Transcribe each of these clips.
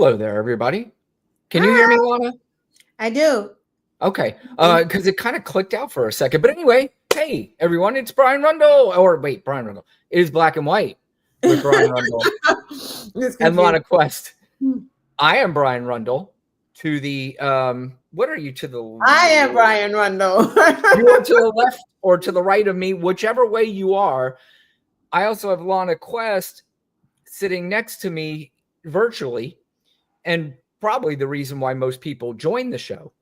Hello there, everybody. Can you hear me, Hi, Lana? I do. Okay, because it kind of clicked out for a second. But anyway, hey, everyone, it's Brian Rundle. Or wait, Brian Rundle. It is Black and White with Brian Rundle It's and confusing. Lana Quest. I am Brian Rundle. To the, what are you to the? I am Brian Rundle. You are to the left or to the right of me, whichever way you are. I also have Lana Quest sitting next to me virtually. And probably the reason why most people join the show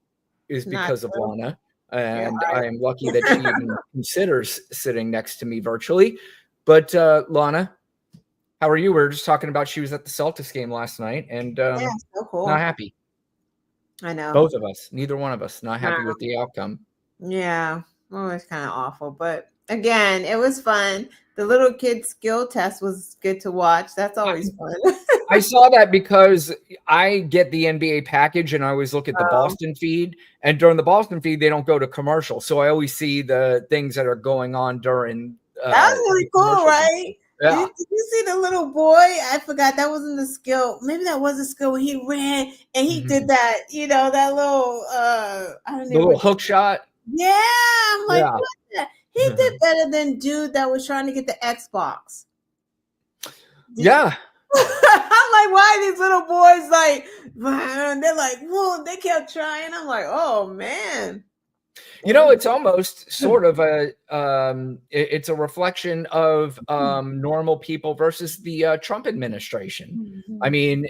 is Not because of true. Lana. You're And right. I am lucky that she even considers sitting next to me virtually. But Lana, how are you? We were just talking about she was at the Celtics game last night and Yeah, so not cool. happy. I know. Both of us, neither one of us, not happy Wow. with the outcome. Yeah, well, it's kind of awful, but again, it was fun. The little kid skill test was good to watch. That's always fun. I saw that because I get the NBA package and I always look at the Um, Boston feed. And during the Boston feed, they don't go to commercial. So I always see the things that are going on during that was the really cool, commercial. right? Yeah. Did you see the little boy? I forgot that wasn't the skill. Maybe that was a skill when he ran and he did that, that little I don't The know little what. hook shot. Yeah, I'm like, Yeah. what the? He did better than dude that was trying to get the Xbox. Yeah. I'm like, why are these little boys like, they're like, whoa, they kept trying. I'm like, oh man. It's almost sort of it's a reflection of normal people versus the Trump administration. I mean,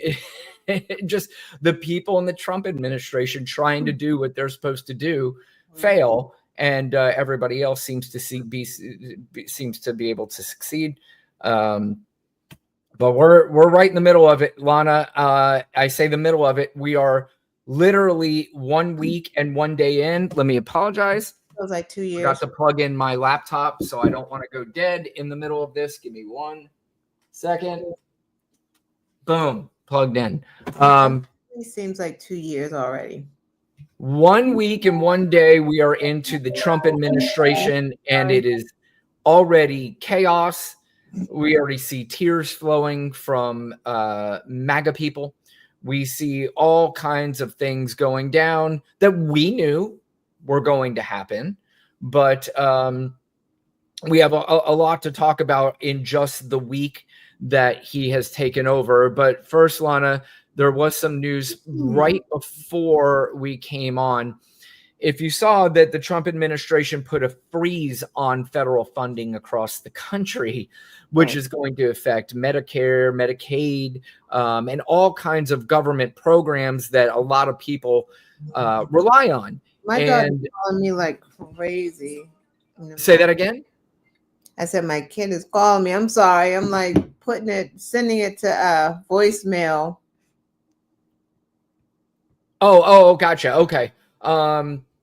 just the people in the Trump administration trying to do what they're supposed to do fail, and everybody else seems to be able to succeed. But we're right in the middle of it, Lana. I say the middle of it. We are literally 1 week and 1 day in. Let me apologize. It was like 2 years. I got to plug in my laptop, so I don't want to go dead in the middle of this. Give me 1 second. Boom, plugged in. It seems like 2 years already. 1 week and 1 day, we are into the Trump administration, and it is already chaos. We already see tears flowing from MAGA people. We see all kinds of things going down that we knew were going to happen. But we have a lot to talk about in just the week that he has taken over. But first, Lana, there was some news right before we came on. If you saw that the Trump administration put a freeze on federal funding across the country, which is going to affect Medicare, Medicaid, and all kinds of government programs that a lot of people rely on. My daughter's calling me like crazy. Say that again? I said, my kid is calling me. I'm sorry. I'm like sending it to voicemail. Oh, gotcha. Okay.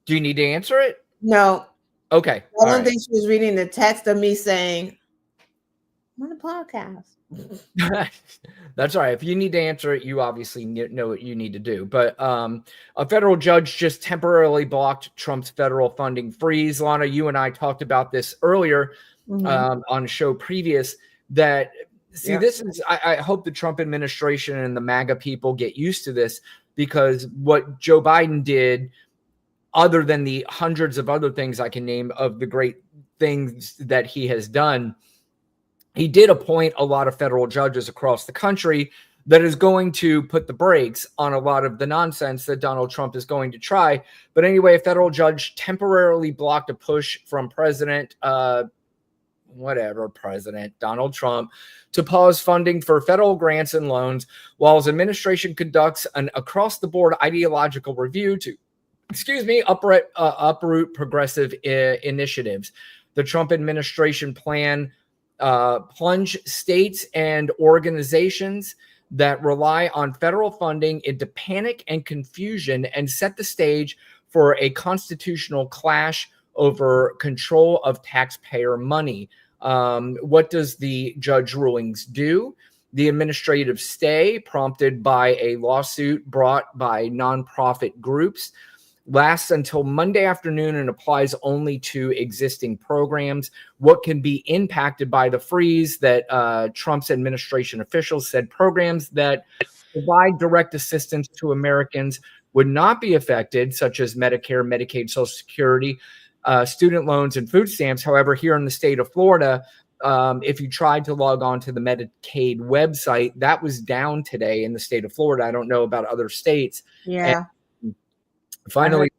Do you need to answer it? No. Okay. I don't think she was reading the text of me saying, I'm on a podcast. That's all right. If you need to answer it, you obviously know what you need to do. But a federal judge just temporarily blocked Trump's federal funding freeze. Lana, you and I talked about this earlier on a show previous. This is, I hope the Trump administration and the MAGA people get used to this, because what Joe Biden did, other than the hundreds of other things I can name of the great things that he has done, he did appoint a lot of federal judges across the country that is going to put the brakes on a lot of the nonsense that Donald Trump is going to try. But anyway, a federal judge temporarily blocked a push from President Donald Trump to pause funding for federal grants and loans while his administration conducts an across-the-board ideological review to uproot progressive initiatives. The Trump administration plan plunge states and organizations that rely on federal funding into panic and confusion and set the stage for a constitutional clash over control of taxpayer money. What does the judge rulings do? The administrative stay, prompted by a lawsuit brought by nonprofit groups, lasts until Monday afternoon and applies only to existing programs. What can be impacted by the freeze that Trump's administration officials said programs that provide direct assistance to Americans would not be affected, such as Medicare, Medicaid, Social Security, student loans, and food stamps. However, here in the state of Florida, if you tried to log on to the Medicaid website, that was down today in the state of Florida. I don't know about other states. Yeah. And finally,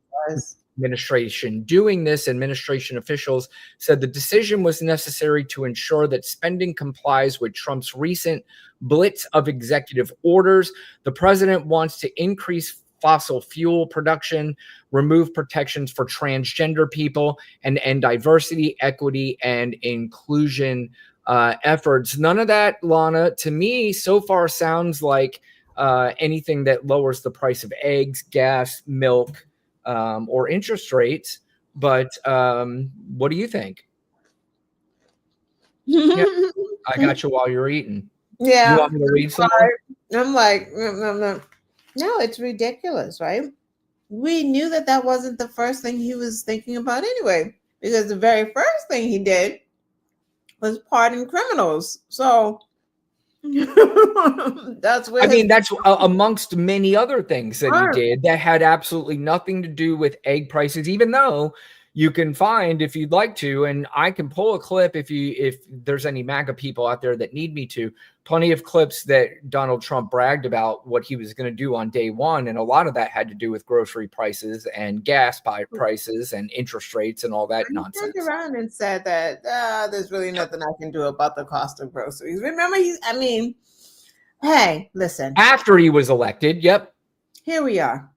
administration doing this, administration officials said the decision was necessary to ensure that spending complies with Trump's recent blitz of executive orders. The president wants to increase fossil fuel production, remove protections for transgender people, and end diversity, equity, and inclusion efforts. None of that, Lana, to me so far sounds like anything that lowers the price of eggs, gas, milk, or interest rates. But what do you think? Yeah, I got you while you're eating. Yeah. You want me to read something? I'm like, no, it's ridiculous, right? We knew that wasn't the first thing he was thinking about anyway, because the very first thing he did was pardon criminals. So that's where that's amongst many other things that he did that had absolutely nothing to do with egg prices, even though you can find, if you'd like to, and I can pull a clip if there's any MAGA people out there that need me to, plenty of clips that Donald Trump bragged about what he was going to do on day one. And a lot of that had to do with grocery prices and gas prices and interest rates and all that nonsense. He turned around and said that there's really nothing I can do about the cost of groceries. Remember, hey, listen. After he was elected, yep. Here we are.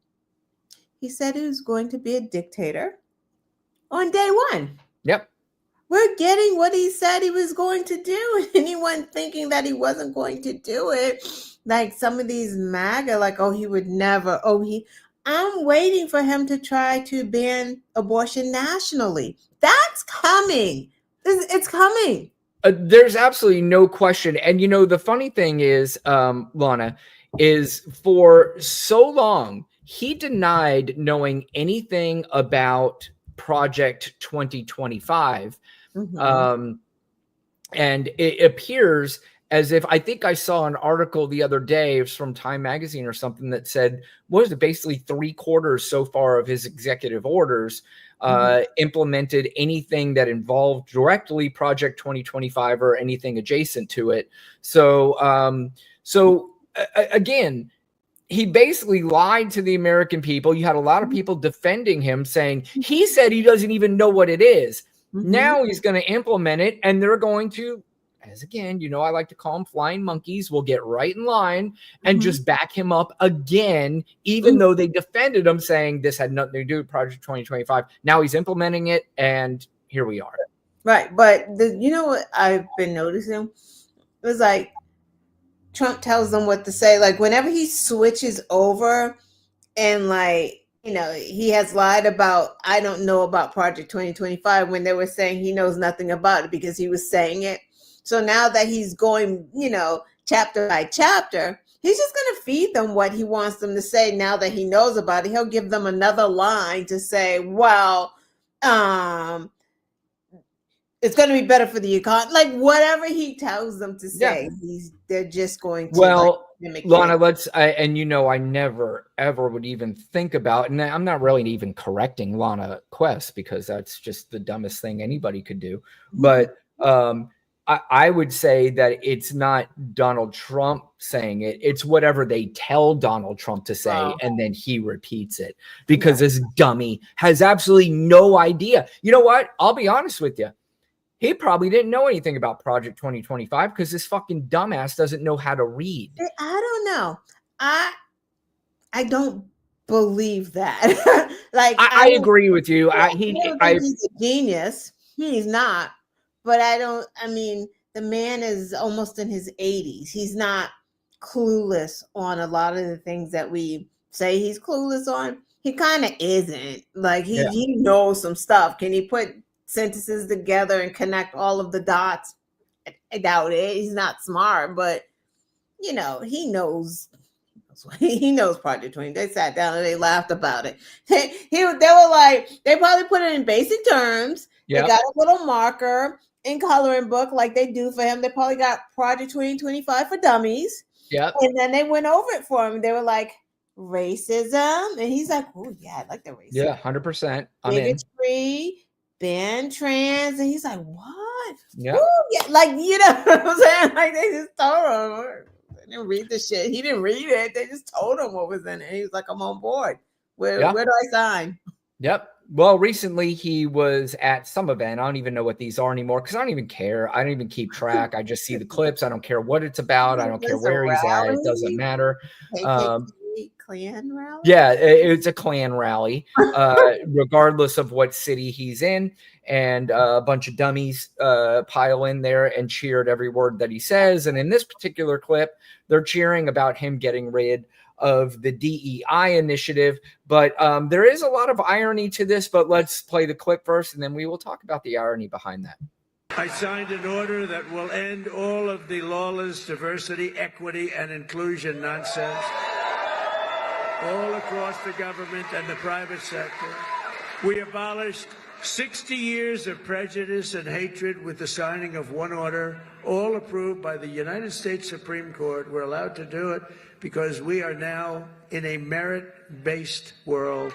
He said he was going to be a dictator on day one. Yep. We're getting what he said he was going to do. Anyone thinking that he wasn't going to do it, like some of these MAGA, like, he would never, I'm waiting for him to try to ban abortion nationally. That's coming. It's coming. There's absolutely no question. And, the funny thing is, Lana, is for so long, he denied knowing anything about Project 2025. Mm-hmm. And it appears as if, I think I saw an article the other day, it was from Time Magazine or something, that said, basically 3/4 so far of his executive orders implemented anything that involved directly Project 2025 or anything adjacent to it. So again, he basically lied to the American people. You had a lot of people defending him, saying he said he doesn't even know what it is. Mm-hmm. Now he's going to implement it, and they're going to, as again, I like to call them flying monkeys, will get right in line and just back him up again, even though they defended him, saying this had nothing to do with Project 2025. Now he's implementing it, and here we are. Right. But what I've been noticing? It was like Trump tells them what to say. Like whenever he switches over and he has lied about, I don't know about Project 2025, when they were saying he knows nothing about it because he was saying it. So now that he's going, chapter by chapter, he's just going to feed them what he wants them to say. Now that he knows about it, he'll give them another line to say, well, it's going to be better for the economy. Like whatever he tells them to say, they're just going to. Well, Lana, I never, ever would even think about, and I'm not really even correcting Lana Quest because that's just the dumbest thing anybody could do. But I would say that it's not Donald Trump saying it. It's whatever they tell Donald Trump to say, and then he repeats it because this dummy has absolutely no idea. You know what? I'll be honest with you. He probably didn't know anything about Project 2025 because this fucking dumbass doesn't know how to read. I don't know. I don't believe that. I agree with you. He's a genius. He's not. But the man is almost in his 80s. He's not clueless on a lot of the things that we say he's clueless on. He kind of isn't. He knows some stuff. Can he put sentences together and connect all of the dots? I doubt it. He's not smart, but he knows. He knows Project 20. They sat down and they laughed about it. They were like, they probably put it in basic terms. Yep. They got a little marker and coloring book like they do for him. They probably got Project 2025 for dummies. Yep. And then they went over it for him. They were like, racism. And he's like, oh, yeah, I like the racism. Yeah, 100%. I'm in. Bigotry, ban trans. And he's like, what? Yeah. Woo, yeah. Like, you know what I'm saying? Like, they just told him. They didn't read the shit. He didn't read it. They just told him what was in it. He was like, I'm on board. Where do I sign? Yep. Well, recently he was at some event. I don't even know what these are anymore because I don't even care. I don't even keep track. I just see the clips. I don't care what it's about. I don't care where he's at. It doesn't matter. Klan rally? Yeah, it's a Klan rally, regardless of what city he's in. And a bunch of dummies pile in there and cheered every word that he says. And in this particular clip, they're cheering about him getting rid of the DEI initiative. But there is a lot of irony to this. But let's play the clip first, and then we will talk about the irony behind that. I signed an order that will end all of the lawless diversity, equity, and inclusion nonsense all across the government and the private sector. We abolished 60 years of prejudice and hatred with the signing of one order, all approved by the United States Supreme Court. We're allowed to do it because we are now in a merit-based world.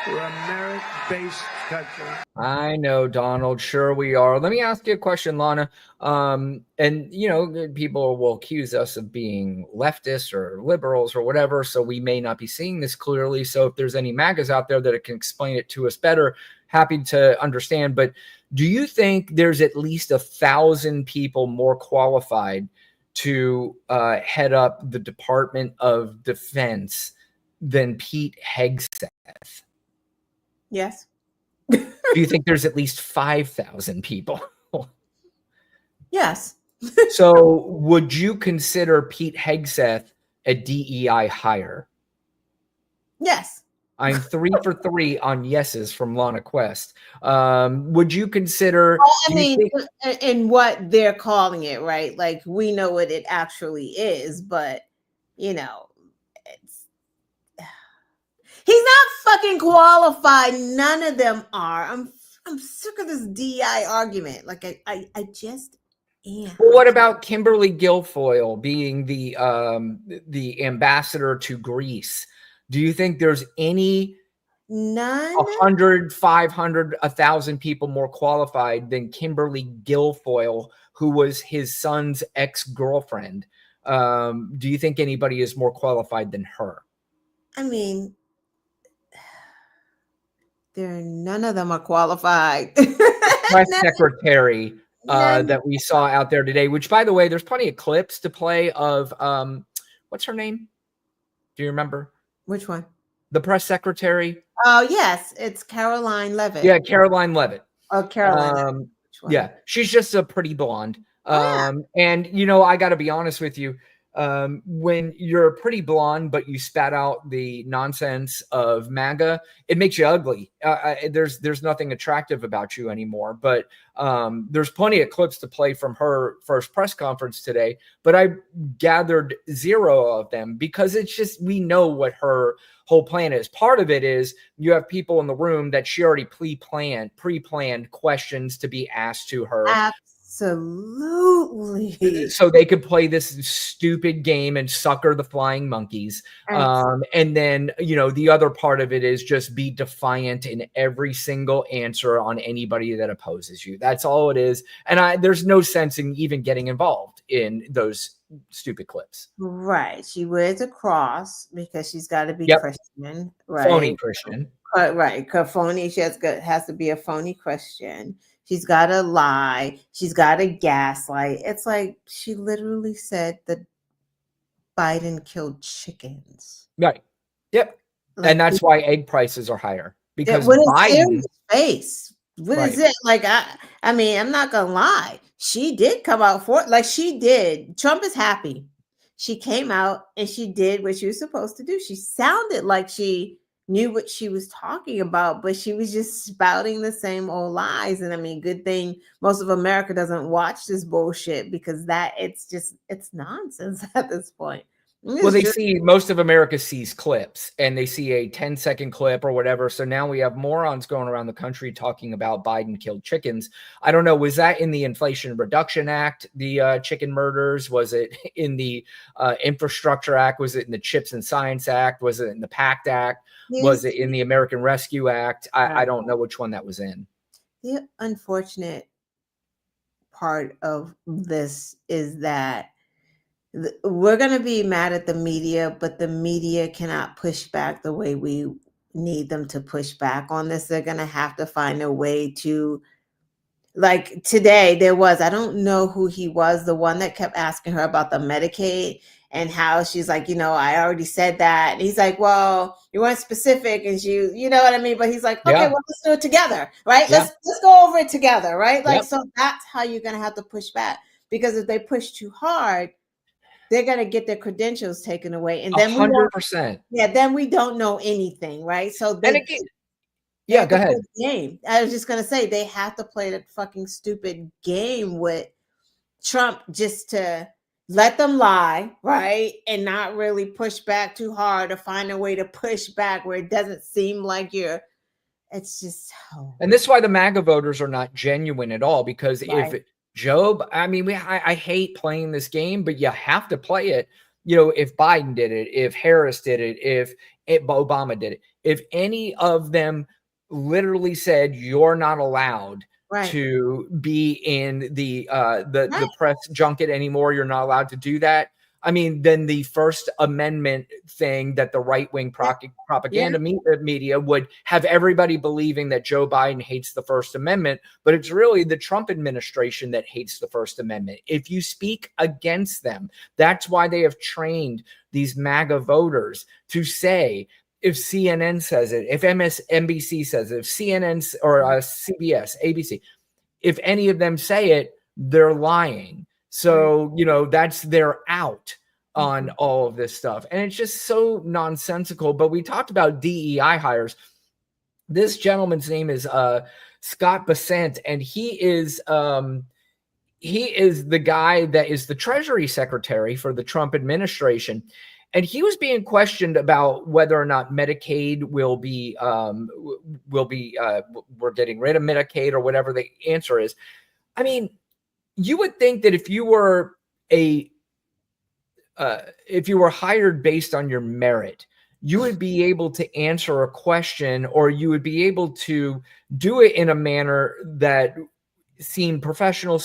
We're a merit-based country. I know, Donald. Sure we are. Let me ask you a question, Lana. And, you know, people will accuse us of being leftists or liberals or whatever, so we may not be seeing this clearly. So if there's any MAGAs out there that can explain it to us better, happy to understand. But do you think there's at least 1,000 people more qualified to head up the Department of Defense than Pete Hegseth? Yes. Do you think there's at least 5,000 people? Yes. So would you consider Pete Hegseth a DEI hire? Yes. I'm 3 for 3 on yeses from Lana Quest. Would you consider? I mean, in what they're calling it, right? Like, we know what it actually is, but you know, he's not fucking qualified. None of them are. I'm sick of this DI argument. Like, I just am. Well, what about Kimberly Guilfoyle being the ambassador to Greece? Do you think there's any 100, 500, 1,000 people more qualified than Kimberly Guilfoyle, who was his son's ex-girlfriend? Do you think anybody is more qualified than her? I mean, none of them are qualified. Press secretary that we saw out there today, which, by the way, there's plenty of clips to play of what's her name? Do you remember? Which one? The press secretary. Oh, yes. It's Caroline Levitt. Yeah, Caroline Levitt. Oh, Caroline. Yeah, she's just a pretty blonde. And, you know, I got to be honest with you. When you're pretty blonde, but you spat out the nonsense of MAGA, it makes you ugly. There's nothing attractive about you anymore. But there's plenty of clips to play from her first press conference today. But I gathered 0 of them because it's just, we know what her whole plan is. Part of it is you have people in the room that she already pre-planned questions to be asked to her. Absolutely. So they could play this stupid game and sucker the flying monkeys. And then, you know, the other part of it is just be defiant in every single answer on anybody that opposes you. That's all it is. And there's no sense in even getting involved in those stupid clips. Right. She wears a cross because she's got to be Christian. Right. Phony Christian. Right. Phony. She has to be a phony Christian. She's got to lie. She's got to gaslight. It's like she literally said that Biden killed chickens. Right. Yep. Like, and that's why egg prices are higher. Because Biden face. What is it? Like, I mean, I'm not gonna lie. She did come out for it. Like, she did. Trump is happy. She came out and she did what she was supposed to do. She sounded like she knew what she was talking about, but she was just spouting the same old lies. And I mean, good thing most of America doesn't watch this bullshit because it's nonsense at this point. Well, they see most of America sees clips, and they see a 10-second clip or whatever. So now we have morons going around the country talking about Biden killed chickens. I don't know. Was that in the Inflation Reduction Act, the chicken murders? Was it in the Infrastructure Act? Was it in the Chips and Science Act? Was it in the PACT Act? Was it in the American Rescue Act? I don't know which one that was in. The unfortunate part of this is that we're going to be mad at the media, but the media cannot push back the way we need them to push back on this. They're going to have to find a way to, like today, I don't know who he was, the one that kept asking her about the Medicaid and how she's like, I already said that. And he's like, well, you weren't specific. And you know what I mean? But he's like, okay, well, let's do it together, right? Let's go over it together, right? Like, so that's how you're going to have to push back, because if they push too hard, they're going to get their credentials taken away. And then 100%. Then we don't know anything, right? So go ahead. Game. I was just going to say, they have to play that fucking stupid game with Trump just to let them lie, right? And not really push back too hard, or find a way to push back where it doesn't seem like it's just. And this is why the MAGA voters are not genuine at all, because if Joe, I mean, I hate playing this game, but you have to play it. If Biden did it, if Harris did it, if Obama did it, if any of them literally said you're not allowed to be in the press junket anymore, you're not allowed to do that. I mean, then the First Amendment thing that the right-wing propaganda media would have everybody believing that Joe Biden hates the First Amendment, but it's really the Trump administration that hates the First Amendment. If you speak against them, that's why they have trained these MAGA voters to say, if CNN says it, if MSNBC says it, if CNN or CBS, ABC, if any of them say it, they're lying. So, that's their out on all of this stuff. And it's just so nonsensical. But we talked about DEI hires. This gentleman's name is Scott Bessent, and he is the guy that is the Treasury Secretary for the Trump administration. And he was being questioned about whether or not Medicaid will be we're getting rid of Medicaid or whatever the answer is. I mean, you would think that if you were hired based on your merit, you would be able to answer a question, or you would be able to do it in a manner that seemed professional,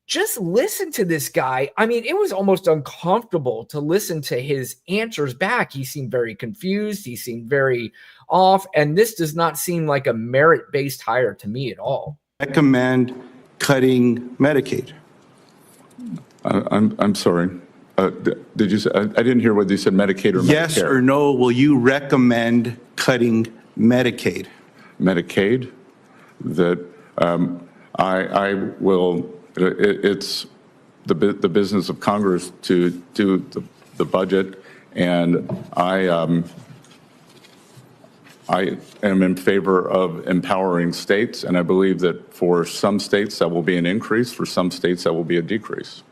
just listen to this guy. I mean, it was almost uncomfortable to listen to his answers back. He seemed very confused. He seemed very off. And this does not seem like a merit-based hire to me at all. Recommend cutting Medicaid. I'm sorry. Did you say, I didn't hear whether you said Medicaid or Medicare. Yes or no, will you recommend cutting Medicaid? Medicaid? That I will. It's the business of Congress to do the budget, and I am in favor of empowering states, and I believe that for some states that will be an increase, for some states that will be a decrease.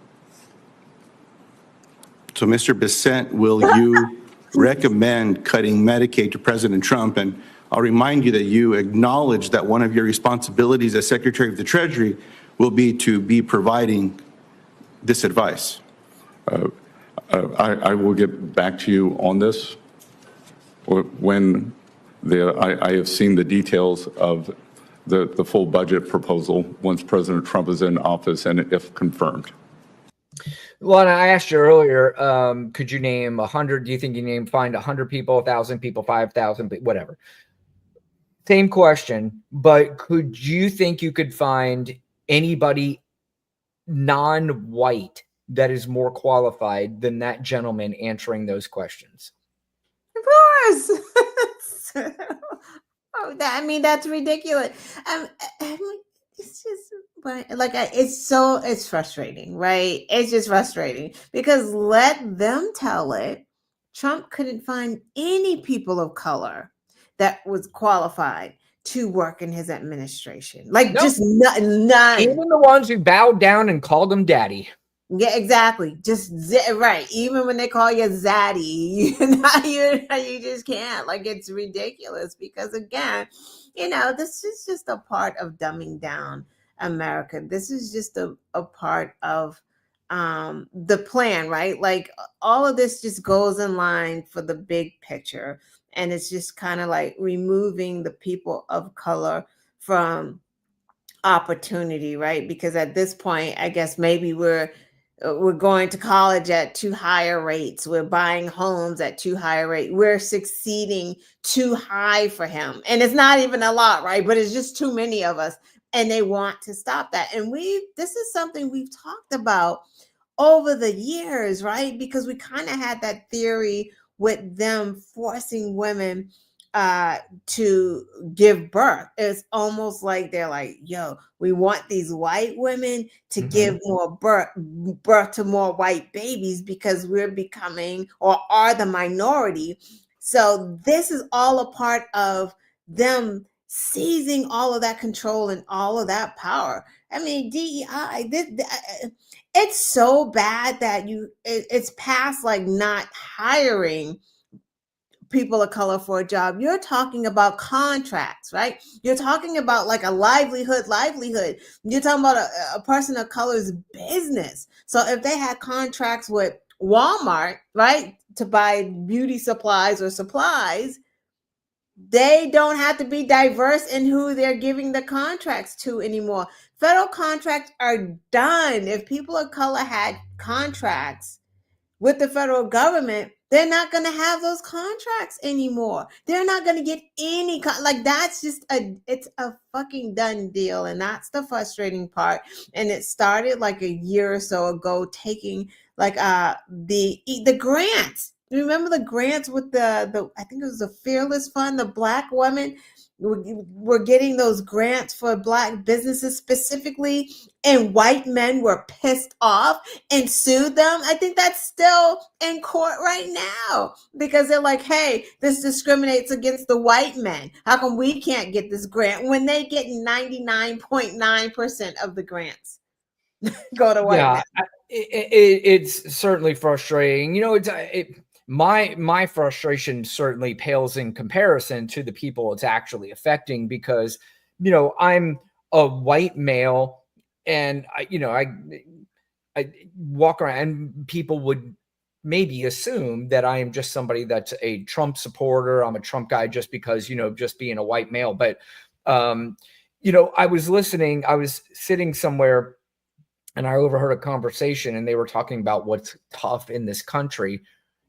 So, Mr. Bessent, will you recommend cutting Medicaid to President Trump? And I'll remind you that you acknowledge that one of your responsibilities as Secretary of the Treasury will be to be providing this advice. I will get back to you on this when I have seen the details of the full budget proposal once President Trump is in office and if confirmed. Well, and I asked you earlier, could you name 100? Do you think you find 100 people, 1,000 people, 5,000, whatever? Same question, but could you think you could find anybody non-white that is more qualified than that gentleman answering those questions? Of course. I mean, that's ridiculous. It's just it's frustrating, right? It's just frustrating because let them tell it. Trump couldn't find any people of color that was qualified to work in his administration. Like, nope. Just none. Even the ones who bowed down and called him daddy. Yeah, exactly. Just right. Even when they call you zaddy, you just can't. Like, it's ridiculous because, again, this is just a part of dumbing down America. This is just a part of the plan, right? Like, all of this just goes in line for the big picture, and it's just kind of like removing the people of color from opportunity, right? Because at this point, I guess maybe we're going to college at too higher rates. We're buying homes at too high a rate. We're succeeding too high for him. And it's not even a lot, right? But it's just too many of us. And they want to stop that. And this is something we've talked about over the years, right? Because we kind of had that theory with them forcing women to give birth. It's almost like they're like, yo, we want these white women to give more birth to more white babies because we're becoming or are the minority. So this is all a part of them seizing all of that control and all of that power. I mean, DEI, it's so bad that it's past like not hiring people of color for a job. You're talking about contracts, right? You're talking about like a livelihood. You're talking about a person of color's business. So if they had contracts with Walmart, right, to buy beauty supplies or supplies, they don't have to be diverse in who they're giving the contracts to anymore. Federal contracts are done. If people of color had contracts with the federal government, they're not going to have those contracts anymore. They're not going to get any like that's just it's a fucking done deal, and that's the frustrating part. And it started like a year or so ago, taking like the grants. Remember the grants with the I think it was the Fearless Fund, the Black women were getting those grants for Black businesses specifically, and white men were pissed off and sued them. I think that's still in court right now because they're like, hey, this discriminates against the white men. How come we can't get this grant when they get 99.9% of the grants go to white men? It's certainly frustrating. My frustration certainly pales in comparison to the people it's actually affecting because, I'm a white male and I walk around and people would maybe assume that I am just somebody that's a Trump supporter. I'm a Trump guy just because, just being a white male. But, I was sitting somewhere and I overheard a conversation and they were talking about what's tough in this country.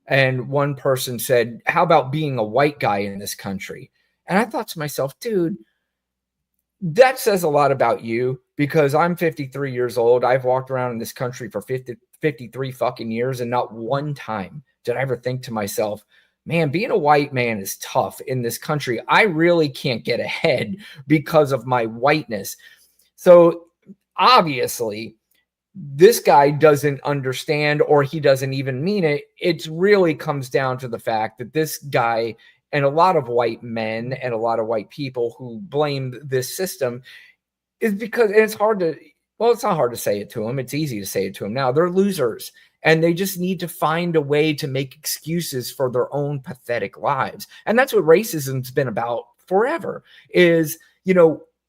And one person said, how about being a white guy in this country? And I thought to myself, dude, that says a lot about you because I'm 53 years old. I've walked around in this country for 53 fucking years. And not one time did I ever think to myself, man, being a white man is tough in this country. I really can't get ahead because of my whiteness. So obviously, this guy doesn't understand or he doesn't even mean it. It really comes down to the fact that this guy and a lot of white men and a lot of white people who blame this system is because it's not hard to say it to them. It's easy to say it to them now. They're losers and they just need to find a way to make excuses for their own pathetic lives. And that's what racism's been about forever is,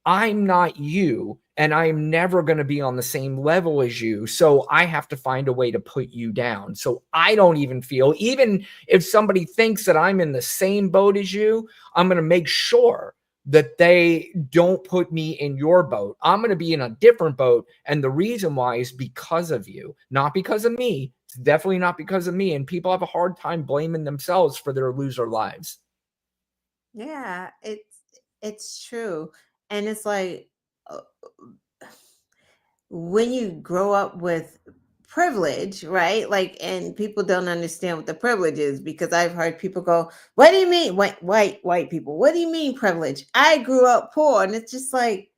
I'm not you and I'm never going to be on the same level as you. So I have to find a way to put you down. So I don't even feel, even if somebody thinks that I'm in the same boat as you, I'm going to make sure that they don't put me in your boat. I'm going to be in a different boat. And the reason why is because of you, not because of me. It's definitely not because of me. And people have a hard time blaming themselves for their loser lives. Yeah, it's true. And it's like when you grow up with privilege, right? Like, and people don't understand what the privilege is because I've heard people go, "What do you mean, white people? What do you mean privilege? I grew up poor," and it's just like,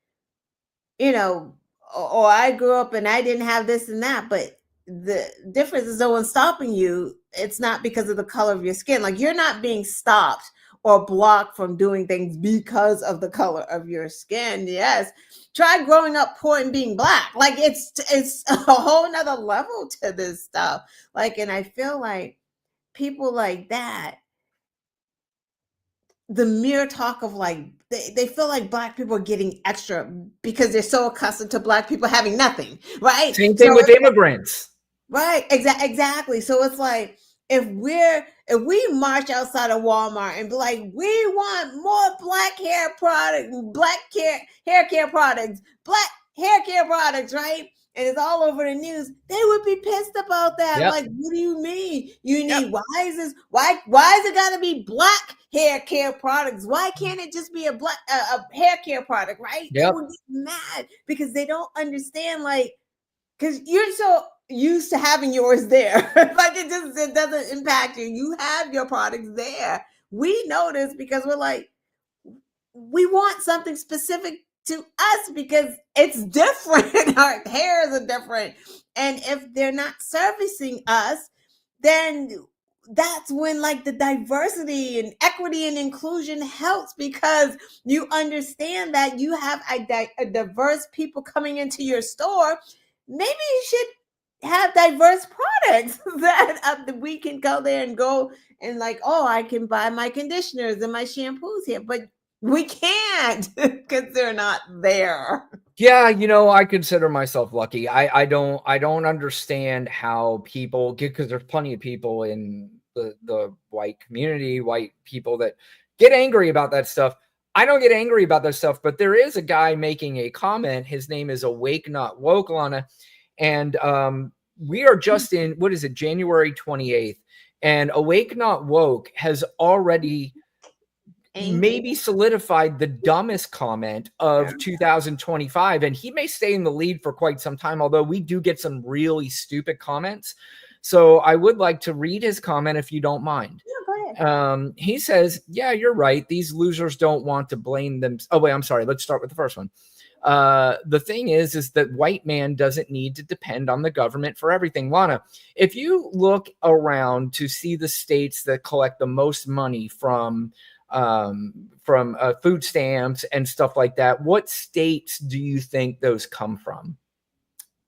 or I grew up and I didn't have this and that, but the difference is no one's stopping you. It's not because of the color of your skin. Like you're not being stopped or blocked from doing things because of the color of your skin. Yes. Try growing up poor and being black. Like it's a whole nother level to this stuff. Like, and I feel like people like that, the mere talk of like they feel like black people are getting extra because they're so accustomed to black people having nothing, right? Same thing with immigrants. Right, exactly. So it's like if we march outside of Walmart and be like, we want more black hair products, hair care products, black hair care products, right? And it's all over the news, they would be pissed about that. Yep. Like, what do you mean? You need why is it gotta be black hair care products? Why can't it just be a black a hair care product, right? Yep. They would get mad because they don't understand, like, because you're so used to having yours there. Like it doesn't impact you. You have your products there. We notice because we're like, we want something specific to us because it's different. Our hairs are different. And if they're not servicing us, then that's when like the diversity and equity and inclusion helps, because you understand that you have a diverse people coming into your store. Maybe you should have diverse products that we can go there and go and like, oh, I can buy my conditioners and my shampoos here, but we can't because they're not there. Yeah, I consider myself lucky. I don't understand how people get, because there's plenty of people in the white community, white people that get angry about that stuff. I don't get angry about that stuff, but there is a guy making a comment. His name is Awake Not Woke, Lana. And we are just in, what is it, January 28th. And Awake Not Woke has already maybe solidified the dumbest comment of 2025. And he may stay in the lead for quite some time, although we do get some really stupid comments. So I would like to read his comment if you don't mind. Yeah, go ahead. He says, yeah, you're right. These losers don't want to blame them. Oh, wait, I'm sorry. Let's start with the first one. The thing is that white man doesn't need to depend on the government for everything. Lana, if you look around to see the states that collect the most money from food stamps and stuff like that, what states do you think those come from?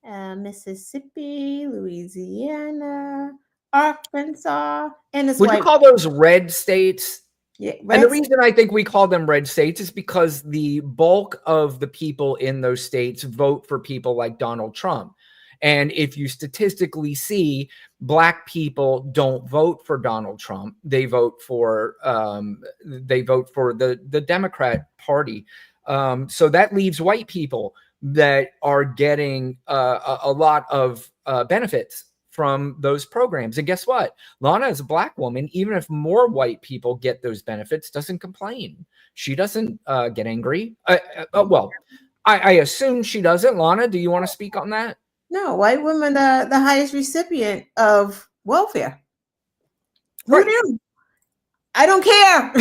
Mississippi, Louisiana, Arkansas, and it's Would you call those red states? Yeah, and the reason I think we call them red states is because the bulk of the people in those states vote for people like Donald Trump. And if you statistically see, black people don't vote for Donald Trump. They vote for the Democrat Party. So that leaves white people that are getting a lot of benefits from those programs. And guess what? Lana is a black woman. Even if more white people get those benefits, doesn't complain. She doesn't get angry. Well, I assume she doesn't. Lana, do you want to speak on that? No, white women are the highest recipient of welfare. Who knew? I don't care.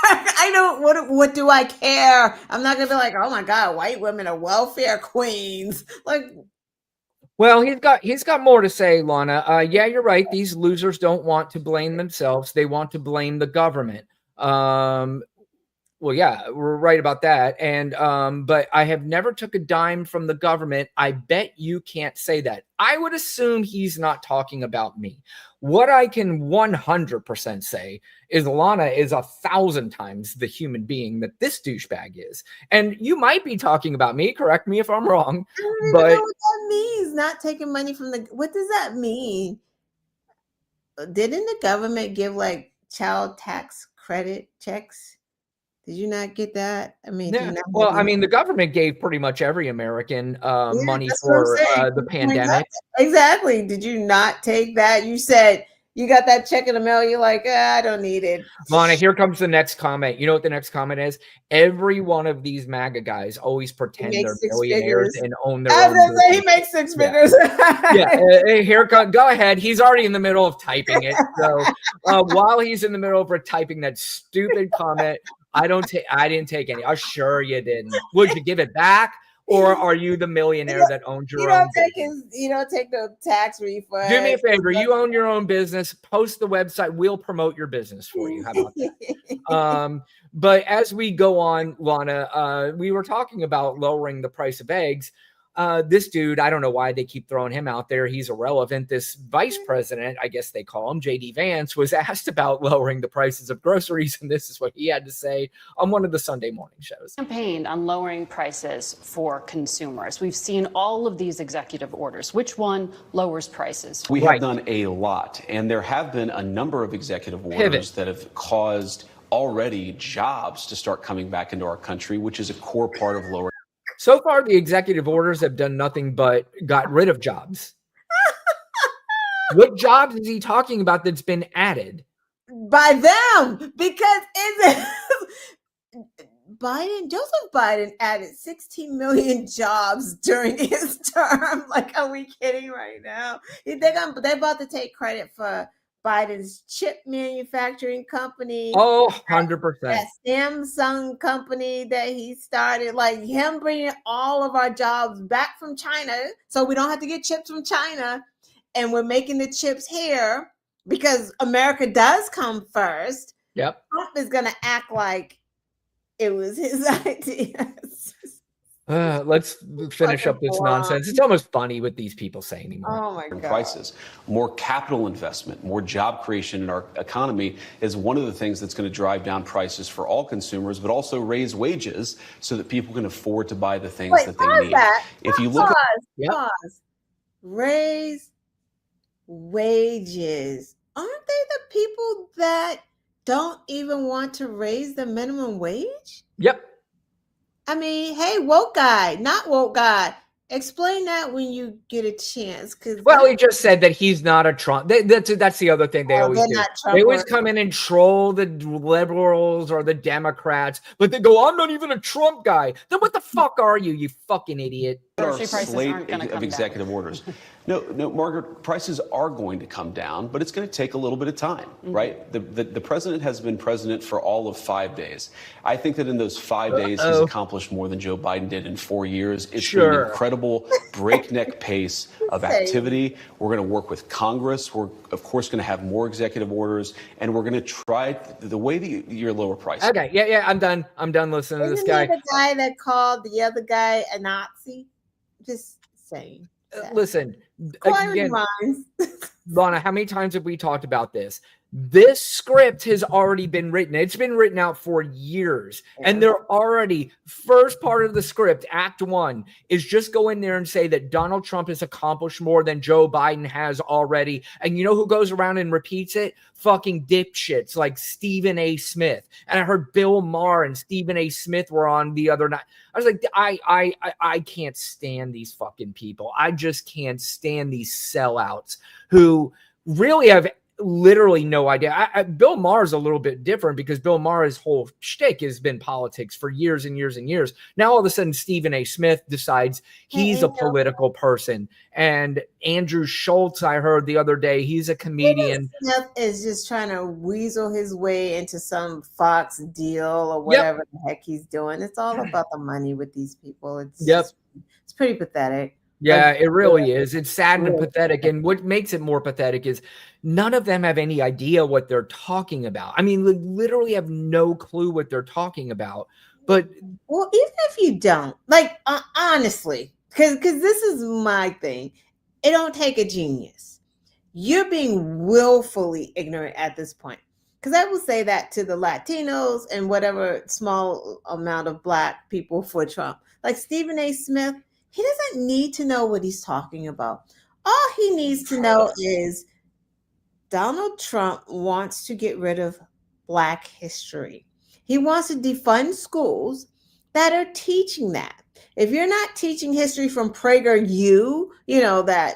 I don't. What do I care? I'm not gonna be like, oh my God, white women are welfare queens. Like, well, he's got more to say, Lana. Yeah, you're right. These losers don't want to blame themselves. They want to blame the government. Well, yeah, we're right about that. And but I have never took a dime from the government. I bet you can't say that. I would assume he's not talking about me. What I can 100% say is Lana is 1,000 times the human being that this douchebag is. And you might be talking about me. Correct me if I'm wrong. I don't even But know what that means. Not taking money from the. What does that mean? Didn't the government give like child tax credit checks? Did you not get that? I mean, yeah. Well, I mean, the government gave pretty much every American money for the pandemic. Exactly. Did you not take that? You said you got that check in the mail. You're like, I don't need it. Lana, here comes the next comment. You know what the next comment is? Every one of these MAGA guys always pretend they're millionaires and own their own business. He makes six figures. Here, go ahead. He's already in the middle of typing it. So while he's in the middle of typing that stupid comment, I didn't take any. I'm sure you didn't. Would you give it back? or are you the millionaire that owns your own business? You don't take the tax refund. Do me a favor. You own your own business. Post the website. We'll promote your business for you. How about that? But as we go on, Lana, we were talking about lowering the price of eggs. This dude, I don't know why they keep throwing him out there. He's irrelevant. This vice president, I guess they call him, JD Vance, was asked about lowering the prices of groceries. And this is what he had to say on one of the Sunday morning shows. Campaigned on lowering prices for consumers. We've seen all of these executive orders. Which one lowers prices? We have done a lot, and there have been a number of executive orders that have caused already jobs to start coming back into our country, which is a core part of lowering. So far, the executive orders have done nothing but got rid of jobs. What jobs is he talking about that's been added? By them, because Joseph Biden added 16 million jobs during his term. Like, are we kidding right now? They're about to take credit for Biden's chip manufacturing company. Oh, 100%. That Samsung company that he started, like him bringing all of our jobs back from China so we don't have to get chips from China, and we're making the chips here because America does come first. Yep. Trump is going to act like it was his idea. Let's finish up this nonsense. It's almost funny what these people say anymore. Oh my God. Prices, more capital investment, more job creation in our economy is one of the things that's going to drive down prices for all consumers, but also raise wages so that people can afford to buy the things that they need. If you look pause. Raise wages. Aren't they the people that don't even want to raise the minimum wage? Yep. I mean, hey, woke guy, not woke guy. Explain that when you get a chance. Well, he just said that he's not a Trump. That's the other thing they always do. They always come in and troll the liberals or the Democrats, but they go, "I'm not even a Trump guy." Then what the fuck are you, you fucking idiot? Our slate of executive orders. No, Margaret, prices are going to come down, but it's going to take a little bit of time, right? The president has been president for all of 5 days. I think that in those 5 days, he's accomplished more than Joe Biden did in 4 years. It's been an incredible breakneck pace of activity. We're going to work with Congress. We're, of course, going to have more executive orders, and we're going to try the way that you're lower prices. Okay, yeah, I'm done. I'm done listening to this guy. Isn't he the guy that called the other guy a Nazi? Just saying. Listen, again, Lana, how many times have we talked about this? This script has already been written. It's been written out for years. And they're already, first part of the script, Act 1, is just go in there and say that Donald Trump has accomplished more than Joe Biden has already. And you know who goes around and repeats it? Fucking dipshits like Stephen A. Smith. And I heard Bill Maher and Stephen A. Smith were on the other night. I was like, I can't stand these fucking people. I just can't stand these sellouts who really have literally no idea. Bill Maher's a little bit different because Bill Maher's whole shtick has been politics for years and years and years. Now all of a sudden Stephen A. Smith decides he's a political person. And Andrew Schultz, I heard the other day, he's a comedian. Smith is just trying to weasel his way into some Fox deal or whatever the heck he's doing. It's all about the money with these people. It's pretty pathetic. Yeah, it really is. It's sad and pathetic. And what makes it more pathetic is none of them have any idea what they're talking about. I mean, literally have no clue what they're talking about. But well, even if you don't, like, honestly, because this is my thing, it don't take a genius. You're being willfully ignorant at this point. Because I will say that to the Latinos and whatever small amount of Black people for Trump. Like Stephen A. Smith, he doesn't need to know what he's talking about. All he needs to know is Donald Trump wants to get rid of Black history. He wants to defund schools that are teaching that. If you're not teaching history from PragerU, you know, that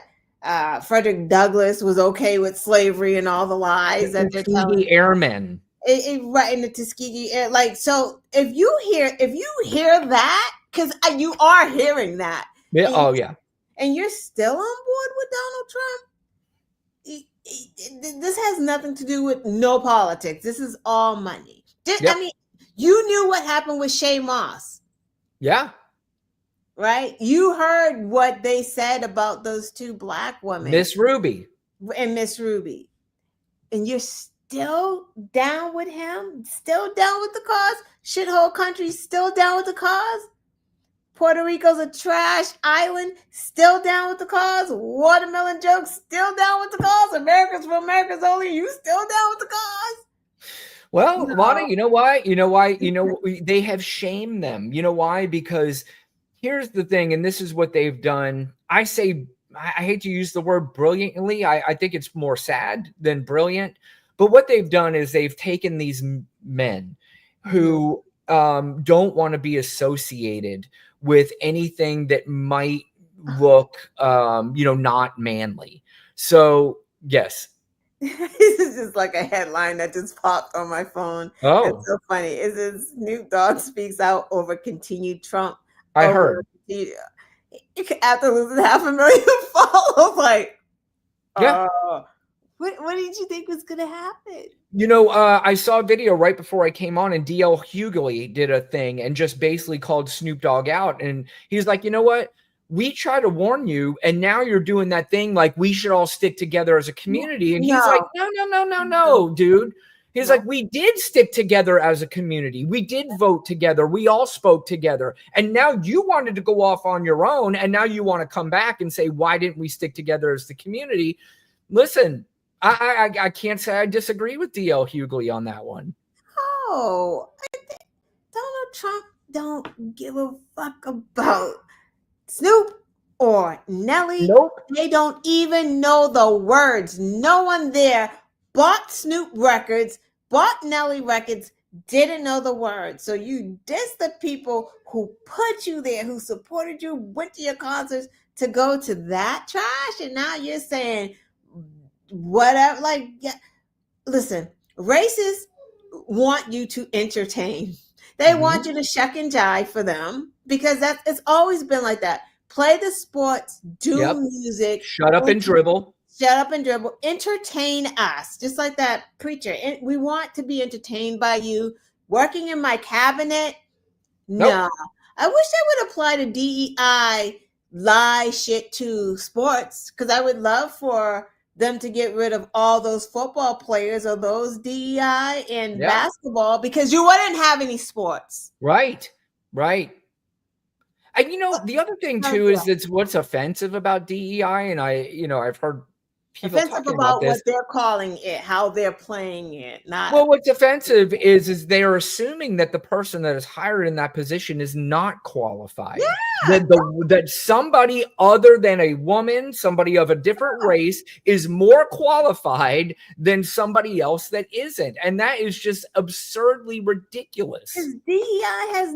Frederick Douglass was okay with slavery and all the lies that they're telling. Airmen. Right in the Tuskegee Air. Like, so if you hear that, because you are hearing that. Yeah. And you're still on board with Donald Trump. This has nothing to do with no politics. This is all money. I mean, you knew what happened with Shay Moss. Yeah. right? You heard what they said about those two black women, Miss Ruby. and Miss Ruby, and you're still down with him, still down with the cause. Shithole country, still down with the cause. Puerto Rico's a trash island, still down with the cause. Watermelon jokes, still down with the cause. Americans for Americans only, you still down with the cause. Well, No. Lana, you know why? They have shamed them. You know why? Because here's the thing, and this is what they've done. I hate to use the word brilliantly. I think it's more sad than brilliant. But what they've done is they've taken these men who don't want to be associated with anything that might look, not manly. So, yes. This is just like a headline that just popped on my phone. Oh. It's so funny. It says Snoop Dogg speaks out over continued Trump. I heard. After losing 500,000 followers, like, Yeah. What did you think was going to happen? I saw a video right before I came on, and DL Hughley did a thing and just basically called Snoop Dogg out. And he's like, you know what? We try to warn you, and now you're doing that thing like we should all stick together as a community. And he's like, no, dude. He's like, we did stick together as a community. We did vote together. We all spoke together. And now you wanted to go off on your own, and now you want to come back and say, why didn't we stick together as the community? Listen, I can't say I disagree with DL Hughley on that one. Oh, Donald Trump don't give a fuck about Snoop or Nelly. Nope. They don't even know the words. No one there bought Snoop records, bought Nelly records, didn't know the words. So you diss the people who put you there, who supported you, went to your concerts to go to that trash, and now you're saying whatever. Like, yeah, listen, racists want you to entertain. They want you to shuck and jive for them, because it's always been like that. Play the sports, do music, shut up and dribble. Shut up and dribble. Entertain us, just like that preacher. And we want to be entertained by you. Working in my cabinet, no. I wish they would apply the DEI lie shit to sports, because I would love for them to get rid of all those football players or those DEI in basketball, because you wouldn't have any sports. Right. And the other thing too is that's what's offensive about DEI, and I've heard people offensive talking about this. what they're calling it, how they're playing it. Not well, what's offensive is they're assuming that the person that is hired in that position is not qualified. That somebody other than a woman, somebody of a different race, is more qualified than somebody else that isn't, and that is just absurdly ridiculous. DEI has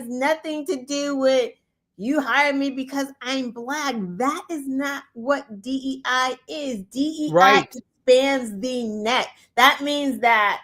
nothing to do with you hired me because I'm black. That is not what DEI is. DEI expands the net. That means that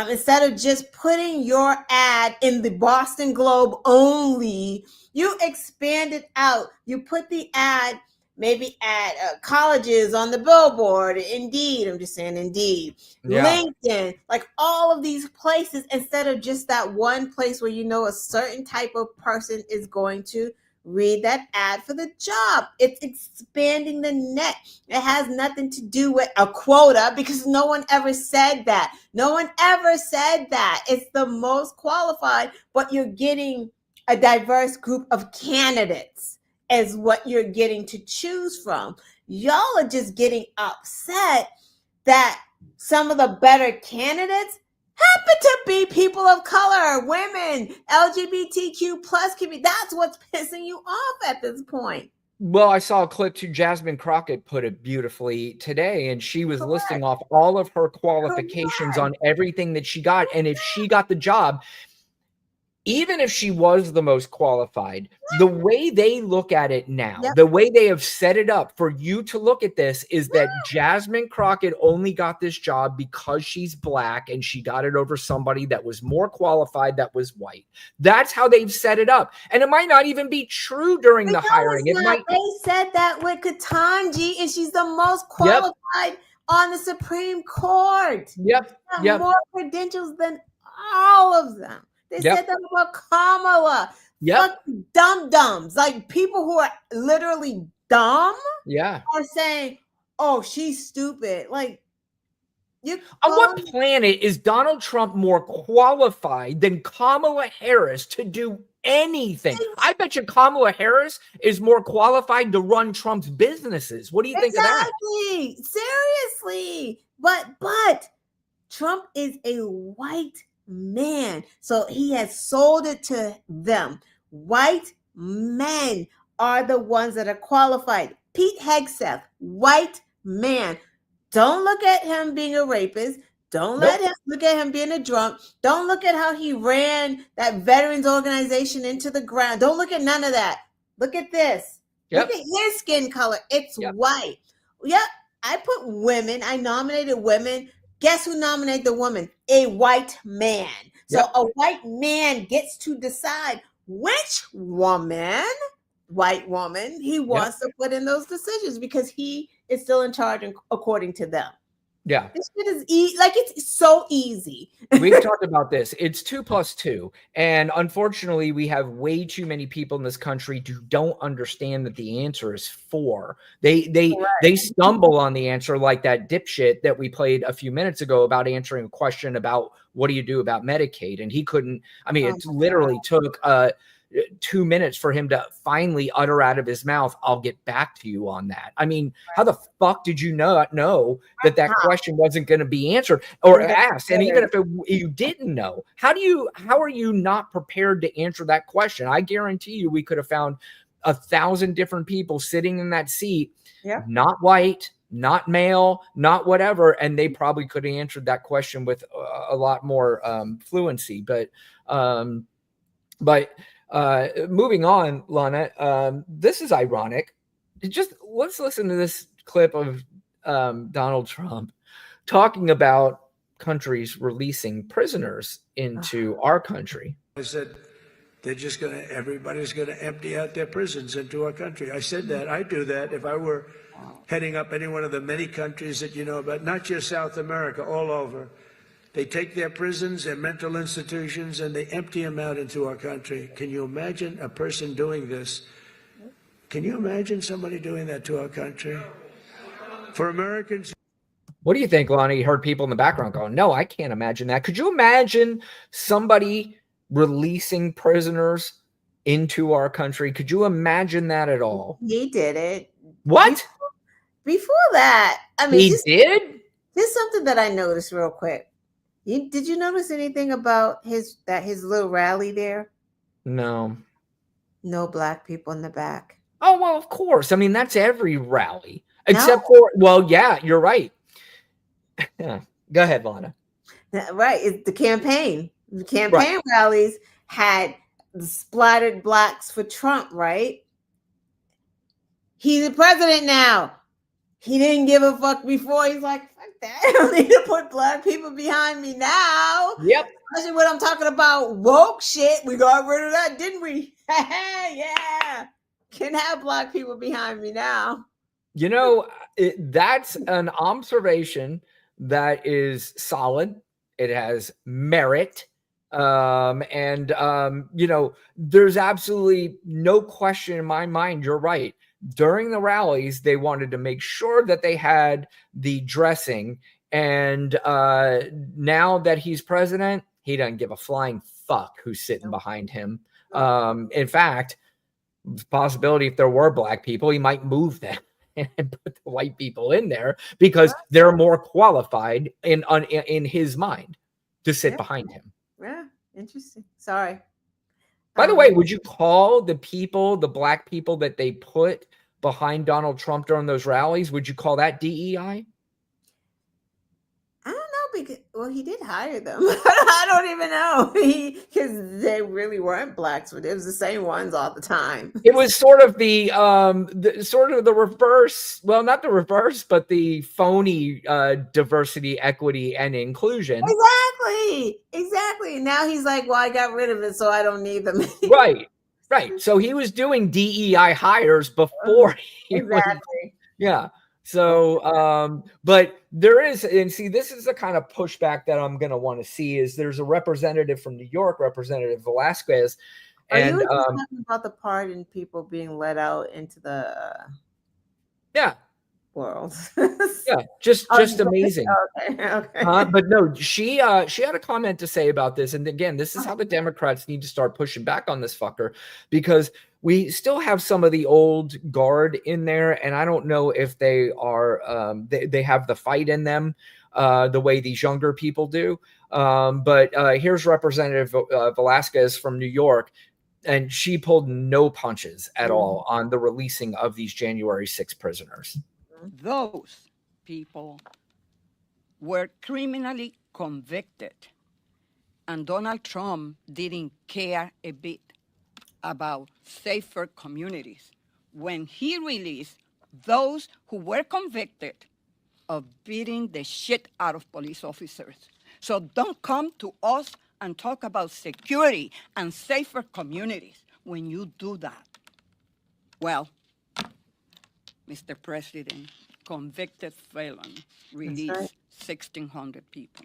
instead of just putting your ad in the Boston Globe only, you expand it out. You put the ad maybe at colleges, on the Billboard, Indeed. I'm just saying Indeed, LinkedIn, like all of these places, instead of just that one place where a certain type of person is going to read that ad for the job. It's expanding the net. It has nothing to do with a quota, because no one ever said that. It's the most qualified, but you're getting a diverse group of candidates is what you're getting to choose from. Y'all are just getting upset that some of the better candidates happen to be people of color, women, LGBTQ plus community. That's what's pissing you off at this point. Well, I saw a clip too. Jasmine Crockett put it beautifully today, and she was listing off all of her qualifications on everything that she got. And if she got the job, even if she was the most qualified, the way they look at it now, the way they have set it up for you to look at this is that Jasmine Crockett only got this job because she's black, and she got it over somebody that was more qualified that was white. That's how they've set it up. And it might not even be true during the hiring. They said that with Ketanji, and she's the most qualified on the Supreme Court. More credentials than all of them. They said that about Kamala. Yep. fucking dum-dums, like people who are literally dumb Yeah. are saying, oh, she's stupid. Like, you On what planet is Donald Trump more qualified than Kamala Harris to do anything? I bet you Kamala Harris is more qualified to run Trump's businesses. What do you think of that? Exactly. Seriously. But Trump is a white man. So he has sold it to them. White men are the ones that are qualified. Pete Hegseth, white man. Don't look at him being a rapist. Don't let him look at him being a drunk. Don't look at how he ran that veterans organization into the ground. Don't look at none of that. Look at this. Yep. Look at his skin color. It's Yep. white. Yep. I put women. I nominated women. Guess who nominated the woman? A white man. So Yep. a white man gets to decide which woman, white woman, he wants to put in those decisions because he is still in charge according to them. Yeah. This shit is it's so easy. We've talked about this. It's 2 + 2. And unfortunately, we have way too many people in this country who don't understand that the answer is 4. They stumble on the answer, like that dipshit that we played a few minutes ago about answering a question about what do you do about Medicaid? And he couldn't. I mean, it literally took 2 minutes for him to finally utter out of his mouth, I'll get back to you on that. I mean, how the fuck did you not know that question wasn't going to be answered or asked? And even if you didn't know, how are you not prepared to answer that question? I guarantee you we could have found 1,000 different people sitting in that seat, not white, not male, not whatever, and they probably could have answered that question with a lot more fluency. But moving on, Lana, this is ironic. Let's listen to this clip of Donald Trump talking about countries releasing prisoners into our country. I said, everybody's going to empty out their prisons into our country. I said that. I'd do that if I were heading up any one of the many countries that you know about, not just South America, all over. They take their prisons, their mental institutions, and they empty them out into our country. Can you imagine a person doing this? Can you imagine somebody doing that to our country? For Americans. What do you think, Lonnie? You heard people in the background going, no, I can't imagine that. Could you imagine somebody releasing prisoners into our country? Could you imagine that at all? He did it. What? Before that, I mean, he did? There's something that I noticed real quick. Did you notice anything about his little rally there? No. No black people in the back. Oh, well, of course. I mean, that's every rally. Except for, well, yeah, you're right. Yeah. Go ahead, Lana. Right. It's the campaign. The campaign rallies had splattered blacks for Trump, right? He's the president now. He didn't give a fuck before. He's like, fuck that. I don't need to put black people behind me now. Yep. Especially when I'm talking about woke shit. We got rid of that, didn't we? Yeah. Can have black people behind me now. You know, that's an observation that is solid. It has merit. You know, there's absolutely no question in my mind. You're right. During the rallies, they wanted to make sure that they had the dressing. And now that he's president, he doesn't give a flying fuck who's sitting behind him. In fact, the possibility if there were black people, he might move them and put the white people in there because they're more qualified in his mind to sit behind him. Yeah, interesting. Sorry. By the way, would you call the black people that they put behind Donald Trump during those rallies, would you call that DEI? I don't know, because he did hire them. I don't even know because they really weren't blacks, but it was the same ones all the time. It was sort of the reverse. Well, not the reverse, but the phony diversity, equity, and inclusion. Exactly. Now he's like, well, I got rid of it, so I don't need them. Right. So he was doing DEI hires before he was. Yeah. So, but there is, and see, this is the kind of pushback that I'm going to want to see is there's a representative from New York, Representative Velasquez, Are And you talking about the pardoned people being let out into the yeah, world? yeah, just amazing. Okay. But no, she had a comment to say about this, and again, this is how the Democrats need to start pushing back on this fucker, because we still have some of the old guard in there, and I don't know if they are they have the fight in them the way these younger people do. But here's Representative Velasquez from New York, and she pulled no punches at all on the releasing of these January 6 prisoners. Those people were criminally convicted, and Donald Trump didn't care a bit about safer communities when he released those who were convicted of beating the shit out of police officers. So don't come to us and talk about security and safer communities when you do that. Well, Mr. President, convicted felon released 1,600 people.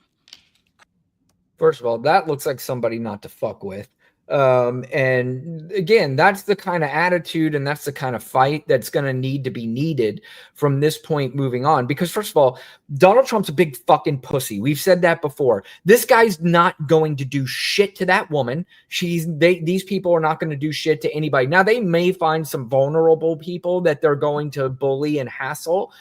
First of all, that looks like somebody not to fuck with. And again, that's the kind of attitude and that's the kind of fight that's going to need to be needed from this point moving on. Because first of all, Donald Trump's a big fucking pussy. We've said that before. This guy's not going to do shit to that woman. These people are not going to do shit to anybody. Now, they may find some vulnerable people that they're going to bully and hassle.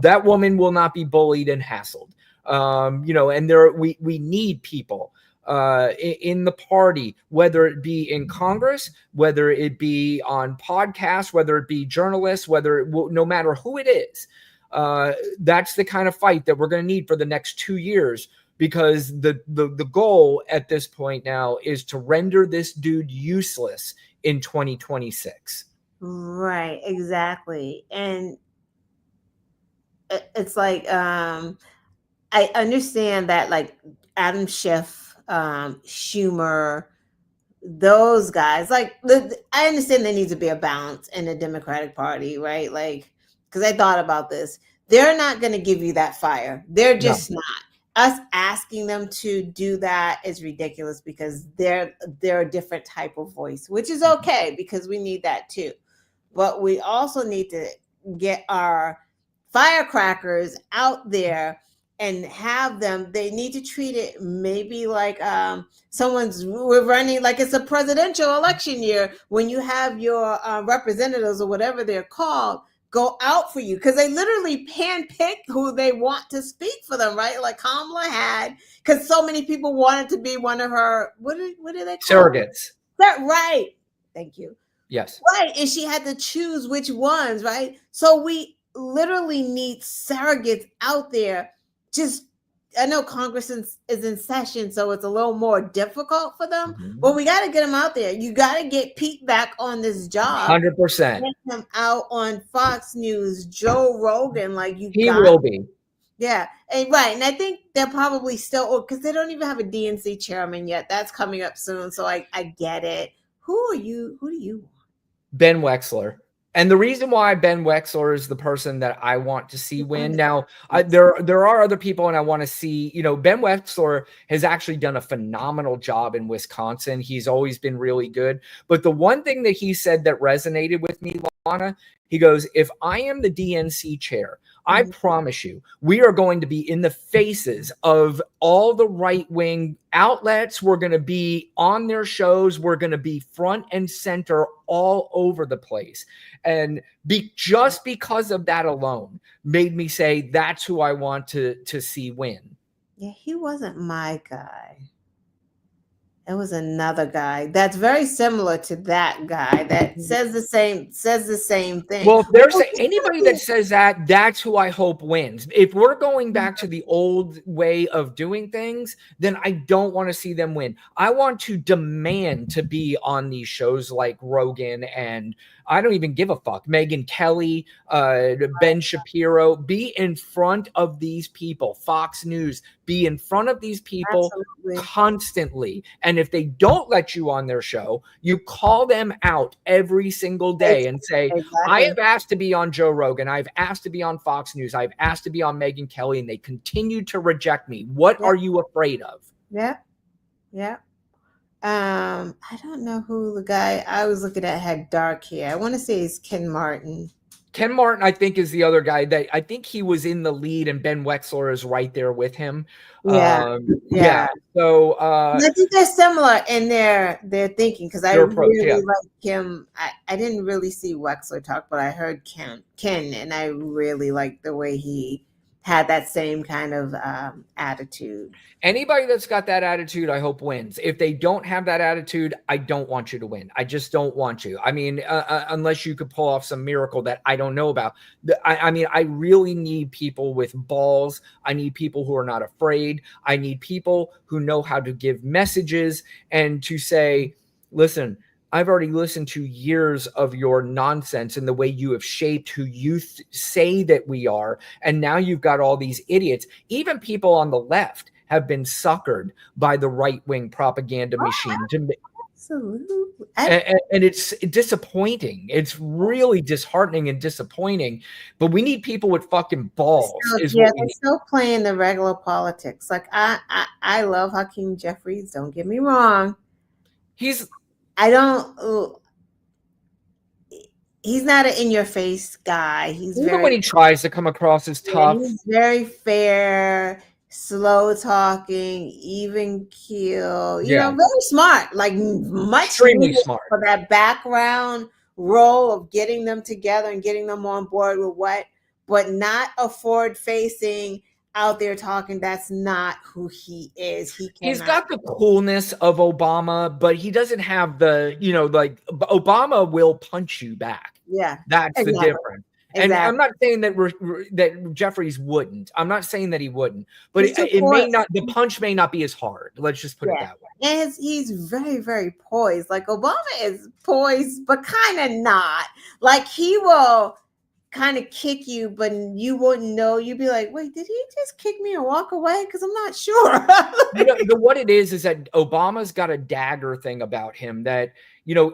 That woman will not be bullied and hassled. And we need people in the party, whether it be in Congress, whether it be on podcasts, whether it be journalists, no matter who it is. That's the kind of fight that we're going to need for the next 2 years, because the goal at this point now is to render this dude useless in 2026. Right, exactly. And it's like, I understand that, like, Adam Schiff, Schumer, those guys, like, I understand there needs to be a balance in the Democratic Party, right? Like, because I thought about this. They're not going to give you that fire. They're just not. Us asking them to do that is ridiculous, because they're a different type of voice, which is okay, because we need that too. But we also need to get our firecrackers out there and have them. They need to treat it maybe like we're running like it's a presidential election year, when you have your representatives or whatever they're called go out for you, because they literally handpick who they want to speak for them, right? Like Kamala had, because so many people wanted to be one of her, what do they call surrogates? Right. Thank you. Yes. Right. And she had to choose which ones, right? So we literally need surrogates out there. I know Congress is in session, so it's a little more difficult for them, but we got to get them out there. You got to get Pete back on this job. 100%. Get him out on Fox News, Joe Rogan, He will be. Yeah, and right. And I think they're probably still, because they don't even have a DNC chairman yet. That's coming up soon, so I get it. Who do you want? Ben Wexler. And the reason why Ben Wexler is the person that I want to see win. Now, there are other people, and I want to see, Ben Wexler has actually done a phenomenal job in Wisconsin. He's always been really good. But the one thing that he said that resonated with me, Lana, he goes, if I am the DNC chair, I promise you, we are going to be in the faces of all the right-wing outlets. We're going to be on their shows. We're going to be front and center all over the place. And just because of that alone made me say that's who I want to see win. Yeah, he wasn't my guy. It was another guy that's very similar to that guy that says the same thing. Well, if there's anybody that says that, that's who I hope wins. If we're going back to the old way of doing things, then I don't want to see them win. I want to demand to be on these shows like Rogan, and I don't even give a fuck, Megyn Kelly, Ben Shapiro. Be in front of these people. Fox News, be in front of these people constantly. And if they don't let you on their show, you call them out every single day and say, I have asked to be on Joe Rogan. I've asked to be on Fox News. I've asked to be on Megyn Kelly, and they continue to reject me. What are you afraid of? Yeah. I don't know who the guy I was looking at had dark hair. I want to say it's Ken Martin. Ken Martin, I think, is the other guy that I think he was in the lead, and Ben Wexler is right there with him. Yeah. So I think they're similar in their thinking, because I Their approach, really yeah. like him. I didn't really see Wexler talk, but I heard Ken, and I really liked the way he had that same kind of attitude. anybody that's got that attitude, I hope wins. If they don't have that attitude, I don't want you to win. I just don't want you. I mean, unless you could pull off some miracle that I don't know about. I mean, I really need people with balls. I need people who are not afraid. I need people who know how to give messages and to say, listen, I've already listened to years of your nonsense and the way you have shaped who you say that we are. And now you've got all these idiots. Even people on the left have been suckered by the right-wing propaganda machine. Absolutely. And it's disappointing. It's really disheartening and disappointing. But we need people with fucking balls. They're still playing the regular politics. Like I love Hakeem Jeffries. Don't get me wrong. He's not an in-your-face guy. Even when he tries to come across as tough. He's very fair, slow talking, even keel. You know, very smart. Like much extremely smart for that background role of getting them together and getting them on board with but not a forward-facing, out there talking. That's not who he is. He's got the coolness of Obama, but he doesn't have the, like Obama will punch you back. Yeah, that's the difference. And I'm not saying that Jeffries wouldn't. I'm not saying that he wouldn't, but it may not. The punch may not be as hard. Let's just put it that way. And he's very, very poised. Like Obama is poised, but kind of not. Like he will kind of kick you, but you wouldn't know. You'd be like, wait, did he just kick me and walk away? Because I'm not sure. What it is that Obama's got a dagger thing about him that,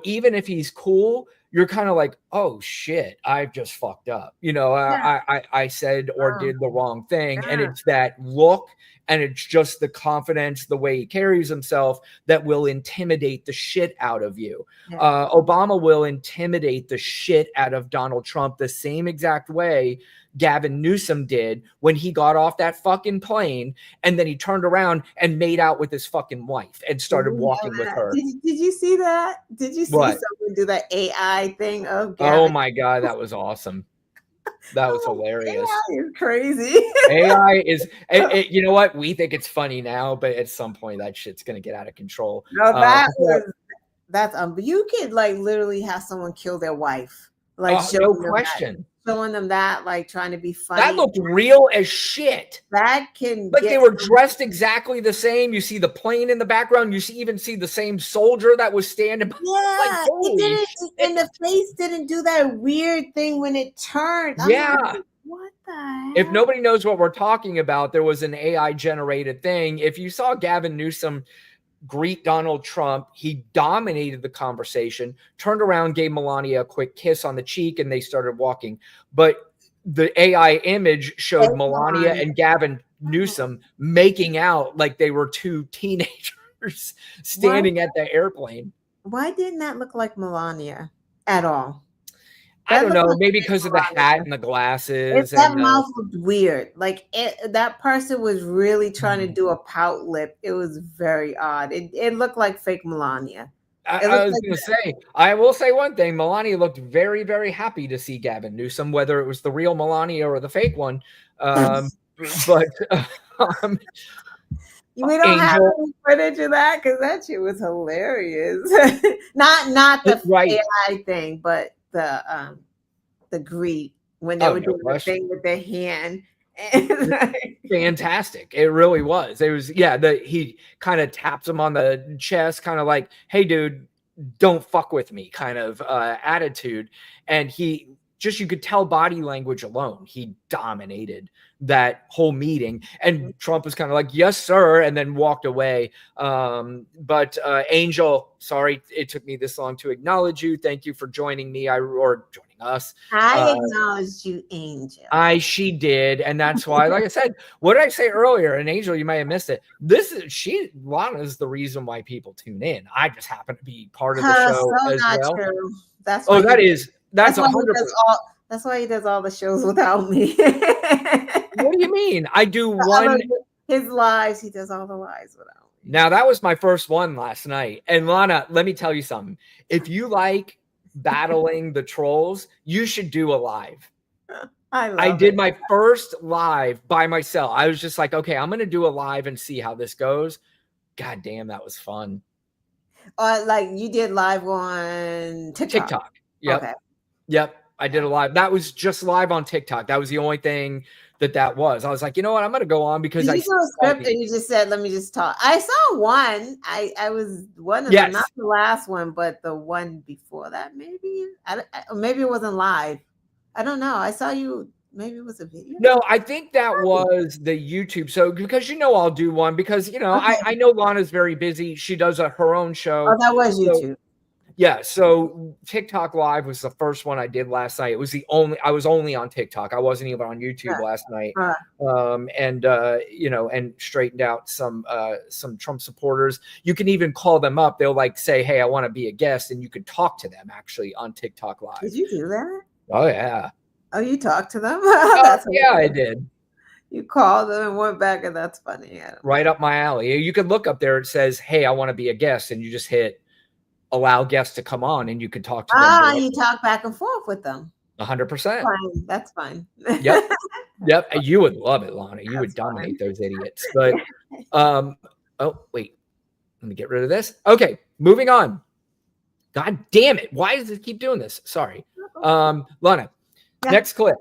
even if he's cool, you're kind of like, oh shit, I've just fucked up. I said or did the wrong thing. And it's that look, and it's just the confidence, the way he carries himself that will intimidate the shit out of you. Obama will intimidate the shit out of Donald Trump the same exact way Gavin Newsom did when he got off that fucking plane and then he turned around and made out with his fucking wife and started walking with her. Did you see that? Did you see someone do that AI thing of Gavin? Oh my God, that was awesome. That was hilarious. AI is crazy. AI is, you know what? We think it's funny now, but at some point that shit's going to get out of control. No, that's you could like literally have someone kill their wife. Like no question. Showing them that, like trying to be funny. That looked real as shit. That can they were dressed exactly the same. You see the plane in the background. You even see the same soldier that was standing. Yeah, and the face didn't do that weird thing when it turned. Like, what the hell? If nobody knows what we're talking about, there was an AI generated thing. If you saw Gavin Newsom greet Donald Trump, he dominated the conversation, turned around, gave Melania a quick kiss on the cheek, and they started walking. But the AI image showed Melania and Gavin Newsom making out like they were two teenagers standing at the airplane. Why didn't that look like Melania at all? I don't know. Maybe because of the hat and the glasses. That mouth looked weird. Like that person was really trying to do a pout lip. It was very odd. It looked like fake Melania. I was going to say, I will say one thing. Melania looked very, very happy to see Gavin Newsom, whether it was the real Melania or the fake one. But we don't have any footage of that because that shit was hilarious. not the AI thing, but the greet when they were doing the thing with their hand. Fantastic. It really was. It was, he kind of taps him on the chest, kind of like, hey dude, don't fuck with me kind of attitude. And he just, you could tell body language alone. He dominated that whole meeting, and Trump was kind of like, yes, sir, and then walked away. But Angel, sorry it took me this long to acknowledge you. Thank you for joining me, or joining us. I acknowledged you, Angel. She did, and that's why, like I said, what did I say earlier? And Angel, you may have missed it. Lana is the reason why people tune in. I just happen to be part of the show so as not well. True. That's That's why 100%. That's why he does all the shows without me. What do you mean? I do one. His lives, he does all the lives without me. Now, that was my first one last night. And Lana, let me tell you something. If you like battling the trolls, you should do a live. I did my first live by myself. I was just like, okay, I'm going to do a live and see how this goes. God damn, that was fun. Like you did live on TikTok. Yep. Okay. Yep. I did a live. That was just live on TikTok. That was the only thing that was. I was like, you know what? I'm going to go on because did you do a script and you just said, let me just talk. I saw one. I was one of them, not the last one, but the one before that, maybe. Maybe it wasn't live. I don't know. I saw you. Maybe it was a video. No, I think that was the YouTube. So because I'll do one because okay. I know Lana's very busy. She does her own show. Oh, that was YouTube. Yeah, so TikTok Live was the first one I did last night. It was I was only on TikTok. I wasn't even on YouTube last night. And straightened out some Trump supporters. You can even call them up. They'll like say, hey, I want to be a guest, and you could talk to them actually on TikTok Live. Did you do that? Oh yeah. Oh, you talked to them? Yeah, I did. You called them and went back, and that's funny. Right up my alley. You can look up there. It says, hey, I want to be a guest, and you just hit allow guests to come on and you can talk to them. You talk back and forth with them. 100%. That's fine. Yep. You would love it, Lana. You would dominate those idiots. But oh wait, let me get rid of this. Okay, moving on. God damn it. Why does it keep doing this? Sorry. Lana, next clip.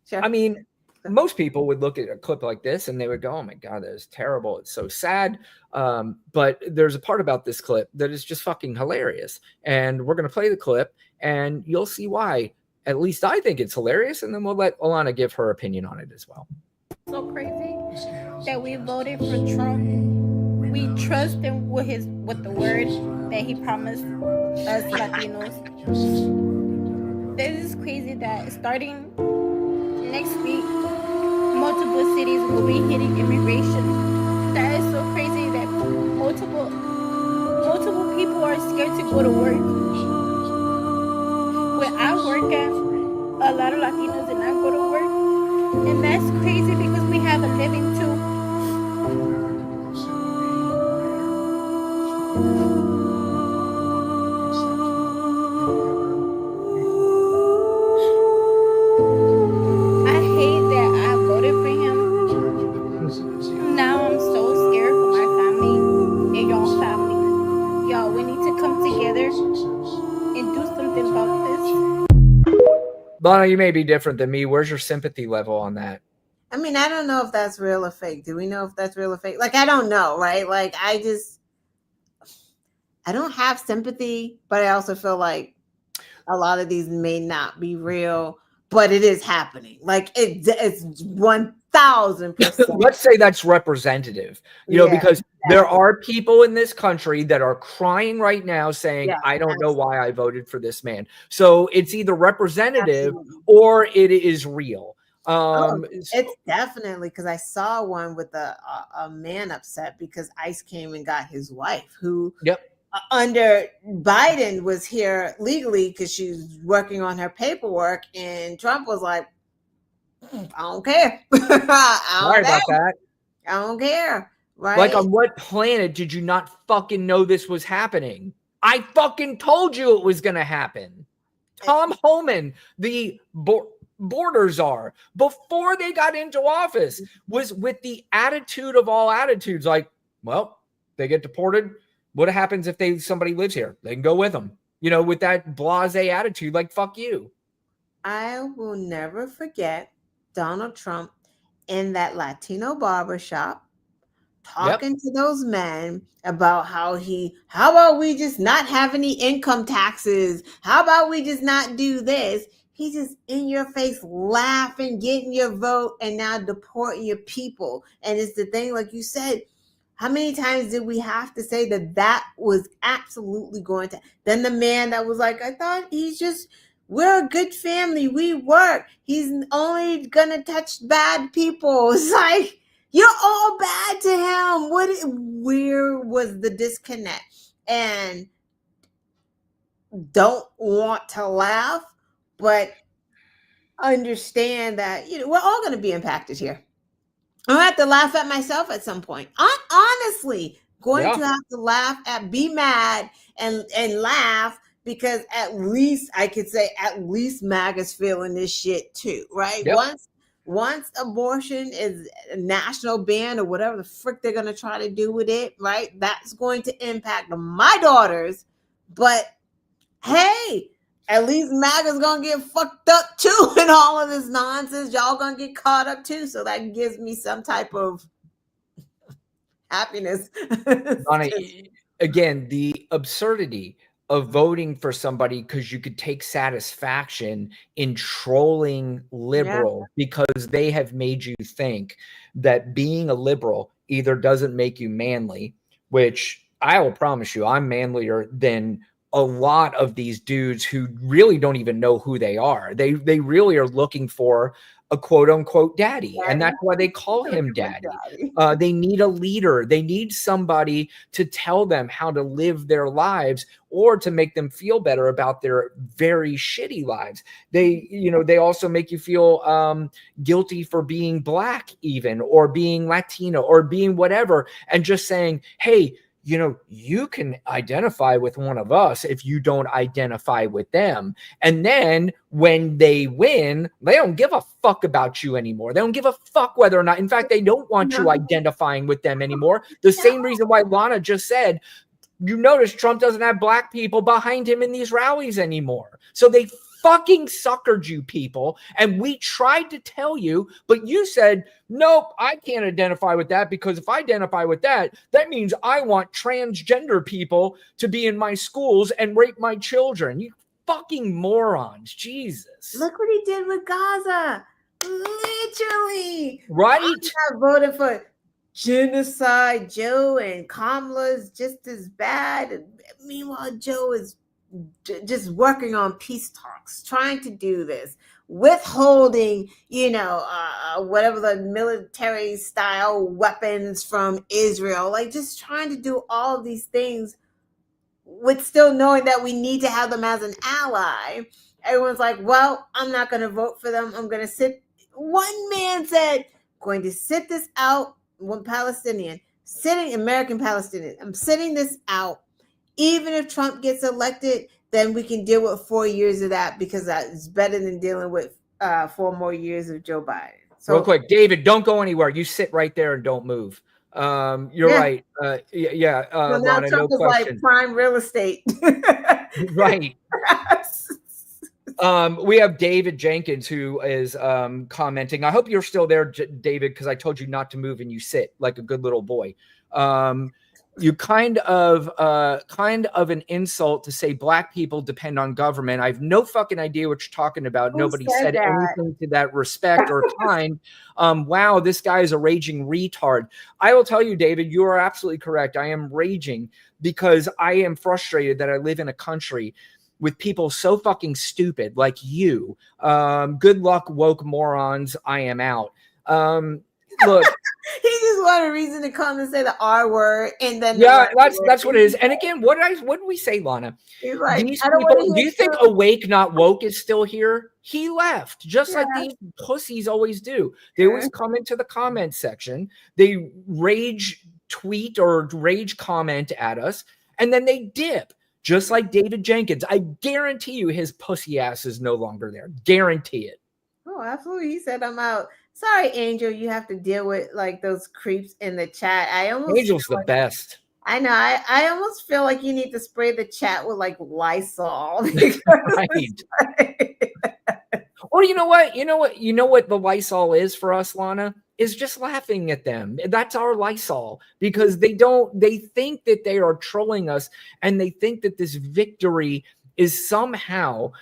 Sure. I mean, most people would look at a clip like this and they would go, oh my God, that is terrible. It's so sad. But there's a part about this clip that is just fucking hilarious. And we're going to play the clip and you'll see why. At least I think it's hilarious. And then we'll let Alana give her opinion on it as well. So crazy that we voted for Trump. We trust him with the word that he promised us Latinos. This is crazy that starting next week, multiple cities will be hitting immigration. That is so crazy that multiple people are scared to go to work. Where I work at, a lot of Latinos did not go to work. And that's crazy because we have a living too. Lana, you may be different than me. Where's your sympathy level on that? I mean, I don't know if that's real or fake. Do we know if that's real or fake? Like, I don't know, right? Like, I don't have sympathy, but I also feel like a lot of these may not be real, but it is happening. Like, it's 1,000%. Let's say that's representative, because there are people in this country that are crying right now saying, I don't know why I voted for this man. So it's either representative or it is real. It's definitely, because I saw one with a man upset because ICE came and got his wife, who under Biden was here legally because she was working on her paperwork, and Trump was like, I don't care. Sorry about that. I don't care. Right? Like, on what planet did you not fucking know this was happening? I fucking told you it was going to happen. Tom Homan, the border czar, before they got into office, was with the attitude of all attitudes. Like, well, they get deported. What happens if somebody lives here? They can go with them. With that blasé attitude, like, fuck you. I will never forget Donald Trump in that Latino barbershop talking to those men about how about we just not have any income taxes? How about we just not do this? He's just in your face, laughing, getting your vote, and now deporting your people. And it's the thing, like you said, how many times did we have to say that was absolutely going to? Then the man that was like, I thought we're a good family. We work. He's only going to touch bad people. It's like, you're all bad to him. Where was the disconnect? And don't want to laugh, but understand that, we're all going to be impacted here. I'm going to have to laugh at myself at some point. I'm honestly going to have to laugh be mad and laugh, because at least I could say at least MAGA's feeling this shit too, right? Yep. Once abortion is a national ban or whatever the frick they're going to try to do with it, right? That's going to impact my daughters. But hey, at least MAGA's gonna get fucked up too in all of this nonsense. Y'all gonna get caught up too. So that gives me some type of happiness. Again, the absurdity of voting for somebody because you could take satisfaction in trolling liberal because they have made you think that being a liberal either doesn't make you manly, which I will promise you I'm manlier than a lot of these dudes who really don't even know who they are. They really are looking for a quote unquote daddy. And that's why they call him daddy. They need a leader. They need somebody to tell them how to live their lives or to make them feel better about their very shitty lives. They also make you feel guilty for being Black even, or being Latino, or being whatever. And just saying, hey, you can identify with one of us if you don't identify with them. And then when they win, they don't give a fuck about you anymore. They don't give a fuck whether or not, in fact, they don't want you identifying with them anymore. The same reason why Lana just said, you notice Trump doesn't have Black people behind him in these rallies anymore. So they fucking suckered you people. And we tried to tell you, but you said, nope, I can't identify with that, because if I identify with that, that means I want transgender people to be in my schools and rape my children. You fucking morons. Jesus. Look what he did with Gaza. Literally. Right? I voted for genocide Joe, and Kamala's just as bad. And meanwhile, Joe is just working on peace talks, trying to do this, withholding, whatever the military style weapons from Israel, like just trying to do all of these things with still knowing that we need to have them as an ally. Everyone's like, well, I'm not going to vote for them. I'm going to sit. One man said, going to sit this out. One Palestinian, American Palestinian, I'm sitting this out. Even if Trump gets elected, then we can deal with 4 years of that, because that's better than dealing with 4 more years of Joe Biden. So, real quick, David, don't go anywhere. You sit right there and don't move. You're right. So now Lana, Trump no is question. like prime real estate. Right. We have David Jenkins who is commenting. I hope you're still there, David, because I told you not to move and you sit like a good little boy. You kind of an insult to say Black people depend on government. I have no fucking idea what you're talking about. Nobody said anything to that respect or kind. Wow, this guy is a raging retard. I will tell you, David, you are absolutely correct. I am raging because I am frustrated that I live in a country with people so fucking stupid like you. Good luck, woke morons. I am out. Look, he just wanted a reason to come and say the R word, and then that's what it is. And again, what did we say, Lana? He's like, these people, do you think Awake Not Woke is still here? He left, just like these pussies always do. They always come into the comment section, they rage tweet or rage comment at us, and then they dip. Just like David Jenkins. I guarantee you his pussy ass is no longer there. Guarantee it. Oh, absolutely. He said, I'm out. Sorry, Angel, you have to deal with like those creeps in the chat. Angel's the best. I know. I almost feel like you need to spray the chat with like Lysol. Right. Or you know what the Lysol is for us, Lana? Is just laughing at them. That's our Lysol, because they think that they are trolling us, and they think that this victory is somehow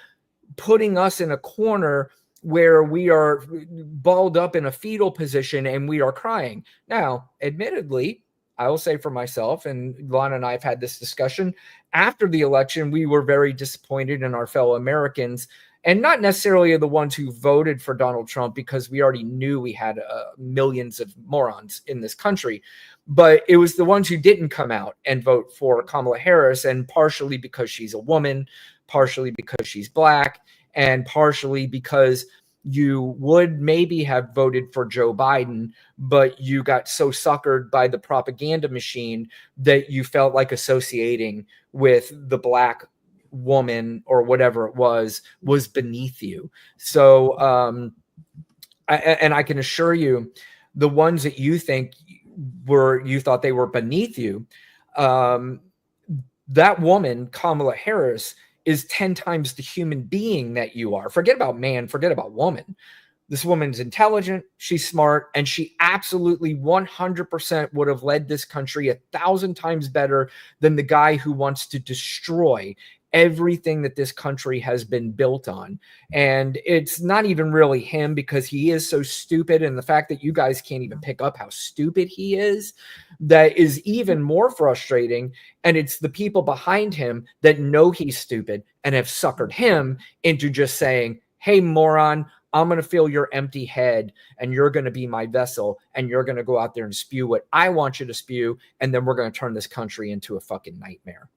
putting us in a corner where we are balled up in a fetal position and we are crying. Now, admittedly, I will say for myself, and Lana and I have had this discussion, after the election, we were very disappointed in our fellow Americans, and not necessarily the ones who voted for Donald Trump, because we already knew we had millions of morons in this country. But it was the ones who didn't come out and vote for Kamala Harris, and partially because she's a woman, partially because she's Black, and partially because you would maybe have voted for Joe Biden, but you got so suckered by the propaganda machine that you felt like associating with the Black woman or whatever it was beneath you. So, I can assure you, the ones that you think you thought they were beneath you, that woman, Kamala Harris, is 10 times the human being that you are. Forget about man, forget about woman. This woman's intelligent, she's smart, and she absolutely 100% would have led this country 1,000 times better than the guy who wants to destroy everything that this country has been built on. And it's not even really him, because he is so stupid, and the fact that you guys can't even pick up how stupid he is, that is even more frustrating. And it's the people behind him that know he's stupid and have suckered him into just saying, hey, moron, I'm going to fill your empty head, and you're going to be my vessel, and you're going to go out there and spew what I want you to spew, and then we're going to turn this country into a fucking nightmare.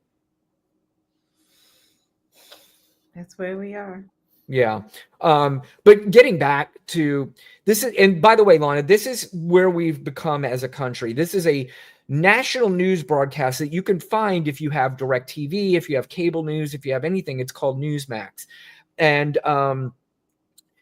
That's where we are. Yeah. But getting back to this, and by the way, Lana, this is where we've become as a country. This is a national news broadcast that you can find if you have DirecTV, if you have cable news, if you have anything. It's called Newsmax. And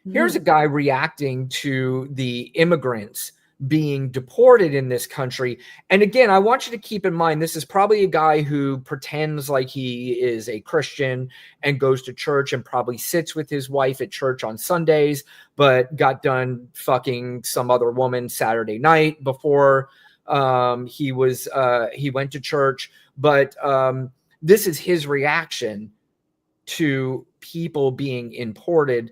here's a guy reacting to the immigrants being deported in this country. And again, I want you to keep in mind, this is probably a guy who pretends like he is a Christian and goes to church and probably sits with his wife at church on Sundays, but got done fucking some other woman Saturday night before he went to church. But this is his reaction to people being imported.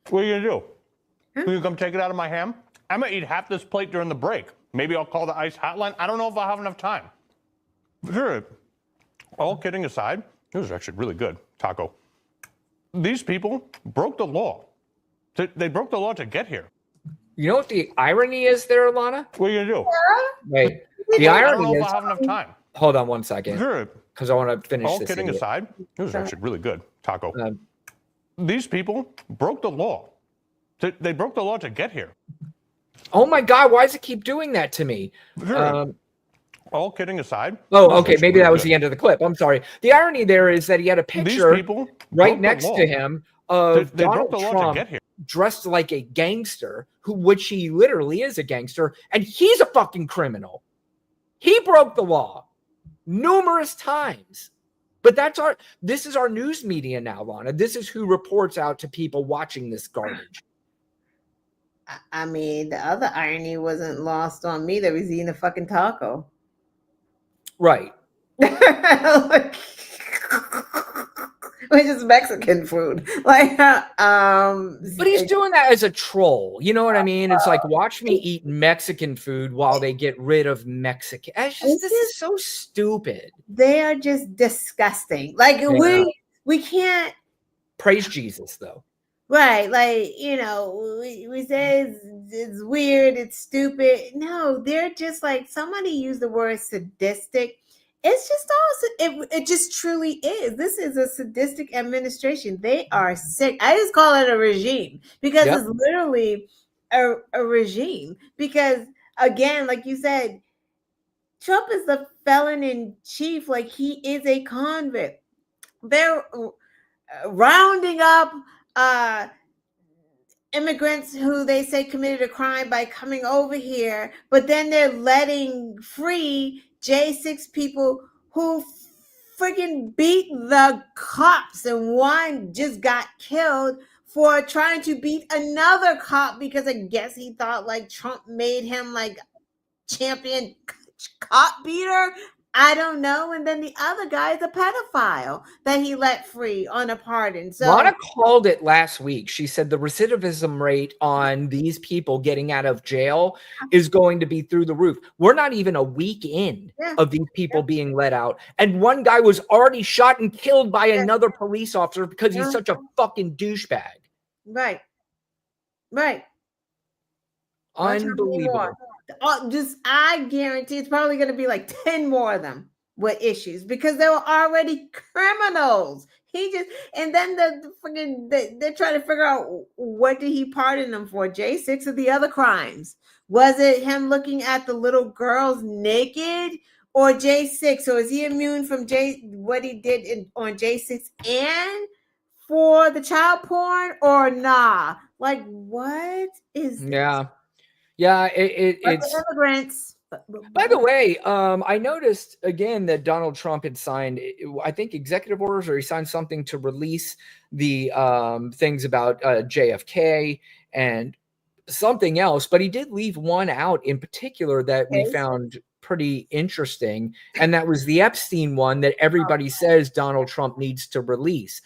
What are you gonna do? Will you come take it out of my ham? I'm gonna eat half this plate during the break. Maybe I'll call the ICE hotline. I don't know if I'll have enough time. Sure. All kidding aside, it was actually really good taco. These people broke the law. They broke the law to get here. You know what the irony is there, Lana? What are you gonna do? Wait, the I don't irony know if is. I'll have enough time. Hold on one second, Sure. because I want to finish All this. kidding idiot. aside, it was actually really good taco. These people broke the law. They broke the law to get here. Oh my God, why does it keep doing that to me? Sure. All kidding aside. Oh, okay, maybe that was the end of the clip. I'm sorry. The irony there is that he had a picture people right next to him of They Donald broke the law Trump to get here. dressed like a gangster, which he literally is a gangster, and he's a fucking criminal. He broke the law numerous times. But this is our news media now, Lana. This is who reports out to people watching this garbage. I mean, the other irony wasn't lost on me that was eating a fucking taco. Right. Which is Mexican food. But he's doing that as a troll. You know what I mean? It's like, watch me eat Mexican food while they get rid of Mexican. This is so stupid. They are just disgusting. Like, we can't praise Jesus though. Right, like, we say it's weird, it's stupid. No, they're just like, somebody used the word sadistic. It's just awesome. It just truly is. This is a sadistic administration. They are sick. I just call it a regime because it's literally a regime. Because again, like you said, Trump is the felon in chief. Like, he is a convict. They're rounding up immigrants who they say committed a crime by coming over here, but then they're letting free J6 people who freaking beat the cops, and one just got killed for trying to beat another cop because I guess he thought like Trump made him like champion cop beater. I don't know. And then the other guy is a pedophile that he let free on a pardon. So Lana called it last week. She said the recidivism rate on these people getting out of jail is going to be through the roof. We're not even a week in of these people being let out. And one guy was already shot and killed by another police officer because he's such a fucking douchebag. Right. Right. Unbelievable. I guarantee it's probably going to be like 10 more of them with issues because they were already criminals. And then they're trying to figure out what did he pardon them for? J6 or the other crimes? Was it him looking at the little girls naked or J6? Or is he immune from what he did on J6 and for the child porn or nah? Like, what is this? Yeah, it's immigrants. By the way, I noticed again that Donald Trump had signed, I think, executive orders, or he signed something to release the things about JFK and something else, but he did leave one out in particular that we found pretty interesting, and that was the Epstein one that everybody says Donald Trump needs to release.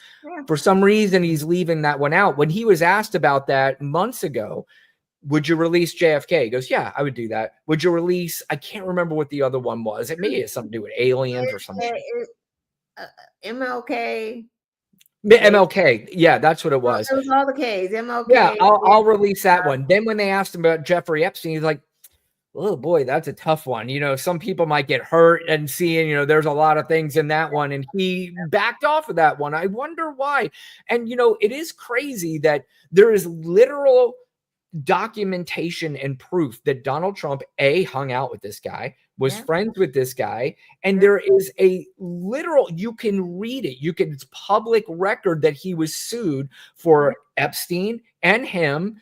For some reason, he's leaving that one out. When he was asked about that months ago, would you release JFK? He goes, yeah, I would do that. Would you release, I can't remember what the other one was. It may have something to do with aliens or something. MLK. MLK. Yeah, that's what it was. It was all the K's. MLK. Yeah, I'll release that one. Then when they asked him about Jeffrey Epstein, he's like, oh boy, that's a tough one. You know, some people might get hurt and seeing, you know, there's a lot of things in that one. And he backed off of that one. I wonder why. And, you know, it is crazy that there is literal documentation and proof that Donald Trump hung out with this guy, was friends with this guy, and there is a literal, you can read it, it's public record that he was sued for Epstein and him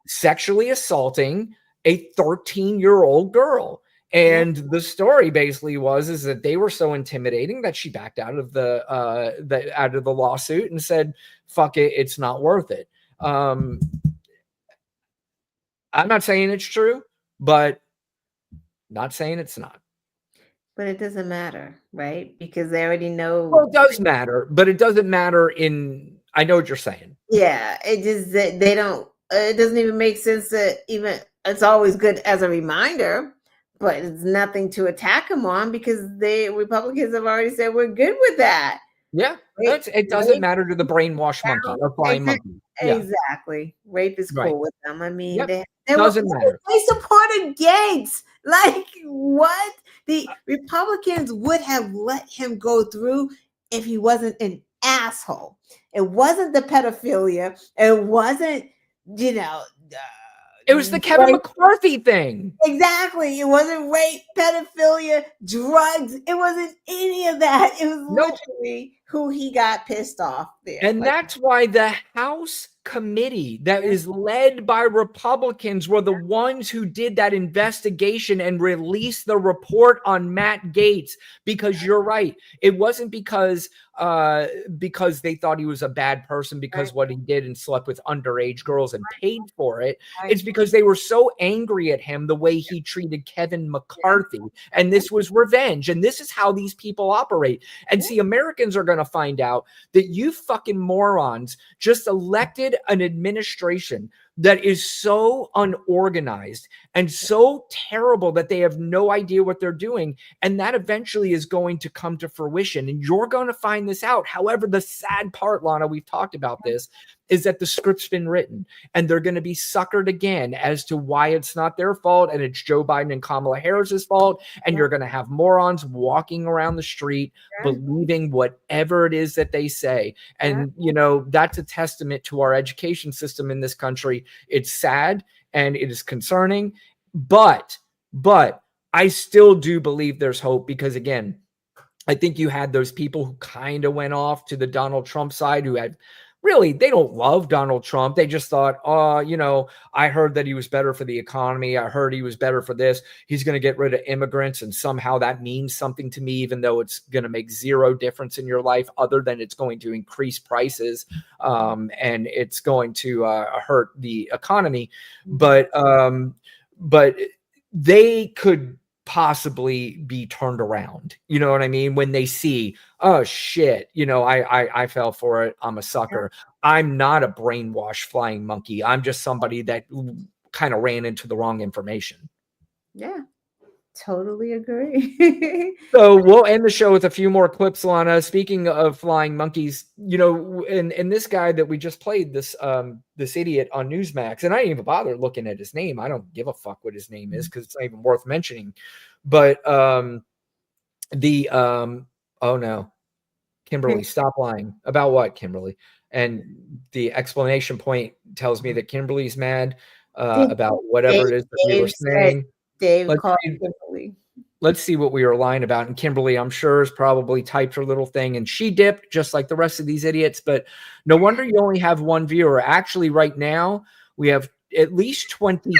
sexually assaulting a 13-year-old girl. And the story basically is that they were so intimidating that she backed out of the lawsuit and said, fuck it, it's not worth it. I'm not saying it's true, but not saying it's not. But it doesn't matter, right? Because they already know. Well, it does matter, but it doesn't matter I know what you're saying. Yeah, it just, they don't, it doesn't even make sense that even, it's always good as a reminder, but it's nothing to attack them on because Republicans have already said we're good with that. Yeah, it doesn't matter to the brainwashed monkey or flying monkey. Yeah. Exactly. Rape is cool with them. I mean, doesn't matter. They supported Gates. Like, what? The Republicans would have let him go through if he wasn't an asshole. It wasn't the pedophilia. It wasn't, it was the Kevin McCarthy thing. Exactly. It wasn't rape, pedophilia, drugs. It wasn't any of that. It was literally who he got pissed off there. And that's why the House committee that is led by Republicans were the ones who did that investigation and released the report on Matt Gaetz, because you're right. It wasn't because they thought he was a bad person because what he did and slept with underage girls and paid for it. It's because they were so angry at him the way he treated Kevin McCarthy. And this was revenge. And this is how these people operate. And see, Americans are going to find out that you fucking morons just elected an administration that is so unorganized and so terrible that they have no idea what they're doing. And that eventually is going to come to fruition. And you're going to find this out. However, the sad part, Lana, we've talked about this, is that the script's been written and they're going to be suckered again as to why it's not their fault and it's Joe Biden and Kamala Harris's fault. And you're going to have morons walking around the street believing whatever it is that they say. And, that's a testament to our education system in this country. It's sad and it is concerning, but I still do believe there's hope because, again, I think you had those people who kind of went off to the Donald Trump side who had really, they don't love Donald Trump. They just thought, I heard that he was better for the economy. I heard he was better for this. He's going to get rid of immigrants. And somehow that means something to me, even though it's going to make zero difference in your life other than it's going to increase prices and it's going to hurt the economy. But they could possibly be turned around. You know what I mean? When they see, oh shit, I fell for it. I'm a sucker. I'm not a brainwashed flying monkey. I'm just somebody that kind of ran into the wrong information. Yeah, totally agree. So we'll end the show with a few more clips, Lana. Speaking of flying monkeys, and this guy that we just played, this idiot on Newsmax, and I didn't even bother looking at his name. I don't give a fuck what his name is because it's not even worth mentioning. But oh no, Kimberly, stop lying. About what, Kimberly? And the explanation point tells me that Kimberly's mad about whatever it is that we were saying. Dave called Kimberly. Let's see what we were lying about. And Kimberly, I'm sure, has probably typed her little thing and she dipped just like the rest of these idiots. But no wonder you only have one viewer. Actually, right now, we have at least 23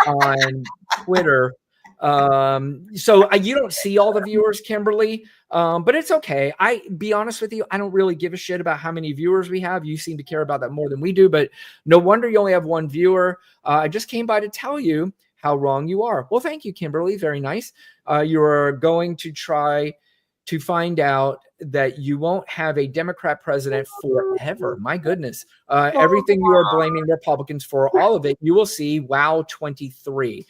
on Twitter. So you don't see all the viewers, Kimberly, but it's okay. Be honest with you, I don't really give a shit about how many viewers we have. You seem to care about that more than we do, but no wonder you only have one viewer. I just came by to tell you how wrong you are. Well, thank you, Kimberly. Very nice. You are going to try to find out that you won't have a Democrat president forever. My goodness. Everything you are blaming Republicans for, all of it, you will see. Wow, 23.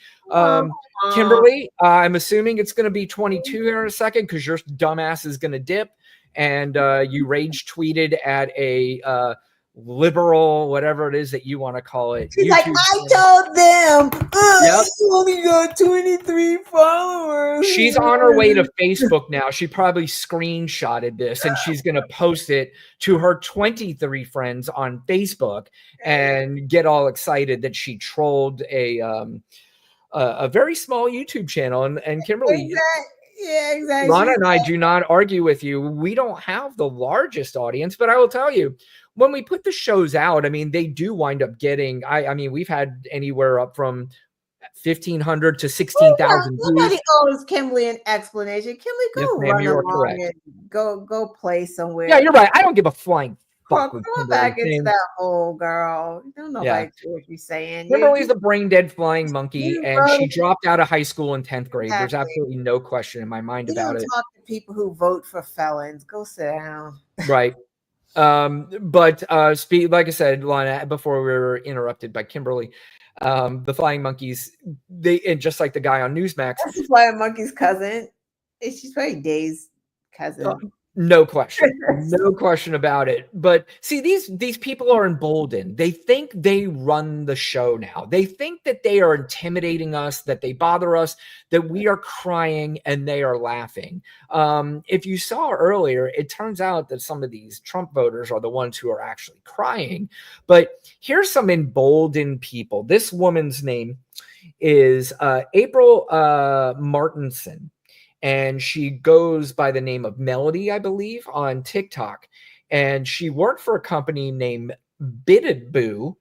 Kimberly, I'm assuming it's going to be 22 here in a second because your dumbass is going to dip. And you rage tweeted at a liberal, whatever it is that you want to call it. She's like, I told them, you only got 23 followers. She's on her way to Facebook now. She probably screenshotted this and she's going to post it to her 23 friends on Facebook and get all excited that she trolled a very small YouTube channel. And Kimberly, yeah, exactly. Lana and I do not argue with you. We don't have the largest audience, but I will tell you, when we put the shows out, I mean, they do wind up getting, I mean, we've had anywhere up from 1,500 to 16,000 views. Nobody owes Kimberly an explanation. Kimberly, go run along and go play somewhere. Yeah, you're right. I don't give a flying fuck. Go back into that hole, girl. You don't know what you're saying. Kimberly's the brain dead flying monkey, and she dropped out of high school in 10th grade. There's absolutely no question in my mind about it. Talk to people who vote for felons. Go sit down. Right. But like I said, Lana, before we were interrupted by Kimberly, the flying monkeys, and just like the guy on Newsmax, that's the flying monkey's cousin. She's probably Dave's cousin. No question. No question about it. But see, these people are emboldened. They think they run the show now. They think that they are intimidating us, that they bother us, that we are crying and they are laughing. If you saw earlier, it turns out that some of these Trump voters are the ones who are actually crying. But here's some emboldened people. This woman's name is April Martinson. And she goes by the name of Melody, I believe, on TikTok. And she worked for a company named Bidaboo.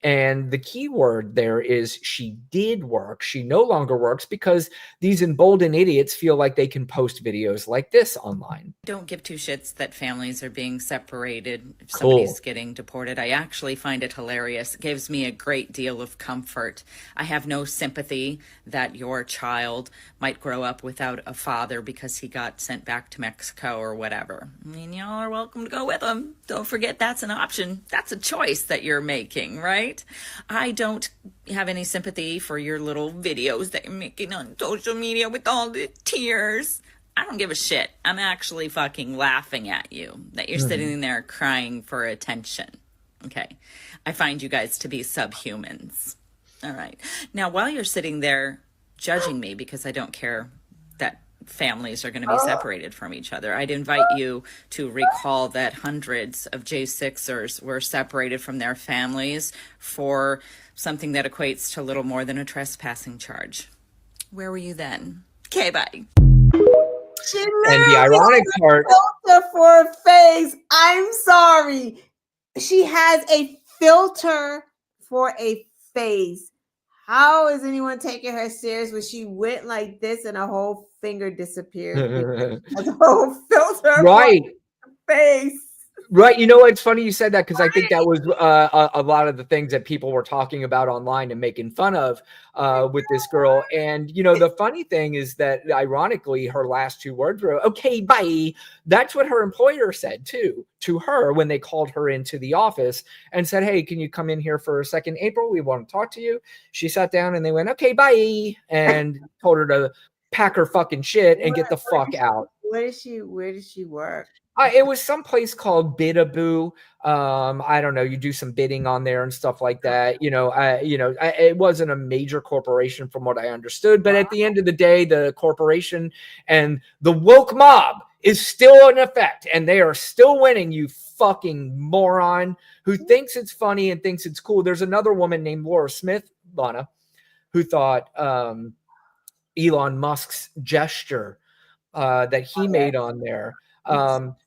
And the key word there is she did work. She no longer works because these emboldened idiots feel like they can post videos like this online. Don't give two shits that families are being separated if somebody's getting deported. I actually find it hilarious. It gives me a great deal of comfort. I have no sympathy that your child might grow up without a father because he got sent back to Mexico or whatever. I mean, y'all are welcome to go with him. Don't forget that's an option. That's a choice that you're making, right? I don't have any sympathy for your little videos that you're making on social media with all the tears. I don't give a shit. I'm actually fucking laughing at you that you're sitting there crying for attention. Okay. I find you guys to be subhumans. All right. Now, while you're sitting there judging me because I don't care that families are going to be separated from each other, I'd invite you to recall that hundreds of J6ers were separated from their families for something that equates to little more than a trespassing charge. Where were you then? Okay, bye. And the ironic part, filter for a face. I'm sorry. She has a filter for a face. How is anyone taking her serious when she went like this and a whole finger disappeared? A whole filter right? Face. Right. You know, it's funny you said that because I think that was a lot of the things that people were talking about online and making fun of with this girl. And, you know, the funny thing is that ironically, her last 2 words were, okay, bye. That's what her employer said, too, to her when they called her into the office and said, hey, can you come in here for a second, April? We want to talk to you. She sat down and they went, okay, bye. And told her to pack her fucking shit and get the fuck out. Where does she work? It was some place called Bidaboo. I don't know. You do some bidding on there and stuff like that. You know, it wasn't a major corporation from what I understood. But at the end of the day, the corporation and the woke mob is still in effect, and they are still winning. You fucking moron who thinks it's funny and thinks it's cool. There's another woman named Laura Smith, Lana, who thought Elon Musk's gesture that he made on there.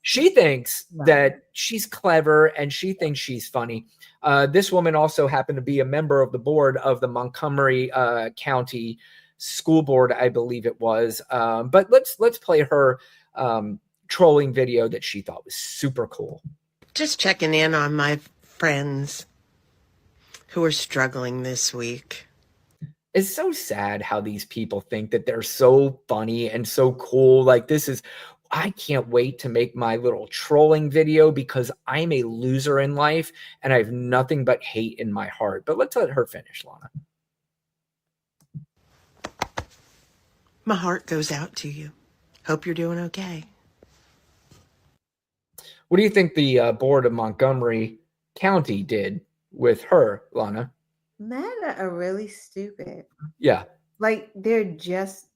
She thinks that she's clever and she thinks she's funny. This woman also happened to be a member of the board of the Montgomery County School Board, I believe it was. But let's play her trolling video that she thought was super cool. Just checking in on my friends who are struggling this week. It's so sad how these people think that they're so funny and so cool. Like I can't wait to make my little trolling video because I'm a loser in life and I have nothing but hate in my heart. But let's let her finish, Lana. My heart goes out to you. Hope you're doing okay. What do you think the board of Montgomery County did with her, Lana? Men are really stupid. Yeah. Like, they're just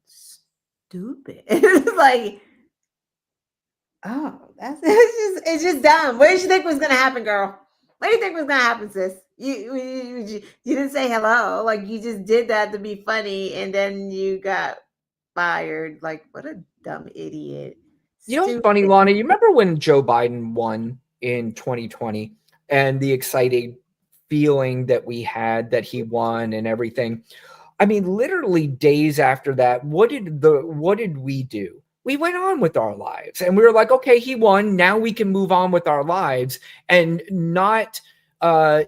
stupid. It's like, oh, it's just dumb. What did you think was gonna happen, girl? What do you think was gonna happen, sis? You didn't say hello. Like, you just did that to be funny, and then you got fired. Like, what a dumb idiot. You know what's funny, Lana? You remember when Joe Biden won in 2020 and the exciting feeling that we had that he won and everything? I mean, literally days after that, what did we do? We went on with our lives and we were like, okay, he won. Now we can move on with our lives and not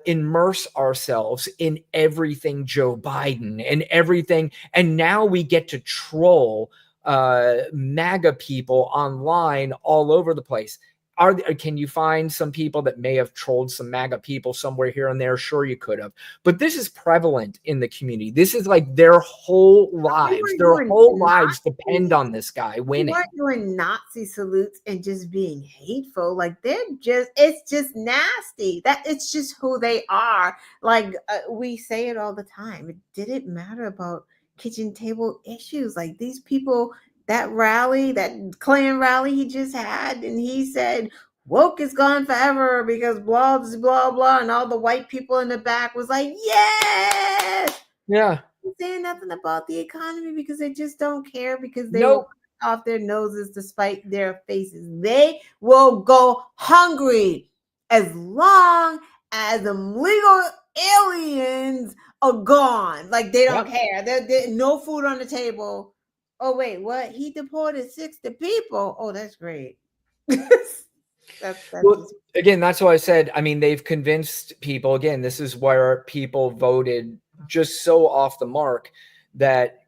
immerse ourselves in everything Joe Biden and everything. And now we get to troll MAGA people online all over the place. Can you find some people that may have trolled some MAGA people somewhere here and there? Sure, you could have. But this is prevalent in the community. This is like their whole lives. Their whole lives depend on this guy winning. They weren't doing Nazi salutes and just being hateful. Like, it's just nasty. It's just who they are. Like, we say it all the time. It didn't matter about kitchen table issues. Like, these people, that rally, that Klan rally he just had, and he said woke is gone forever because blah blah blah, and all the white people in the back was like, yes, yeah, saying nothing about the economy because they just don't care, because they will cut off their noses to spite their faces. They will go hungry as long as the legal aliens are gone. Like, they don't care. There's no food on the table. Oh, wait, what? He deported 60 people. Oh, that's great. Well, again, that's why I said, I mean, they've convinced people. Again, this is where people voted just so off the mark that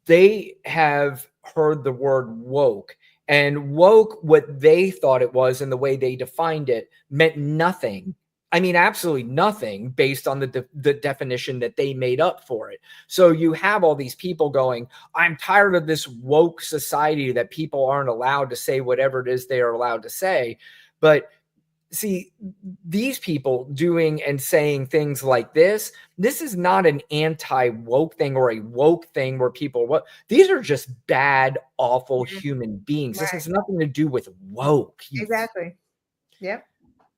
they have heard the word woke. And woke, what they thought it was and the way they defined it, meant nothing. I mean, absolutely nothing based on the definition that they made up for it. So you have all these people going, I'm tired of this woke society that people aren't allowed to say whatever it is they are allowed to say. But see, these people doing and saying things like this is not an anti-woke thing or a woke thing where people, these are just bad, awful human beings. This has nothing to do with woke. Exactly. Yep.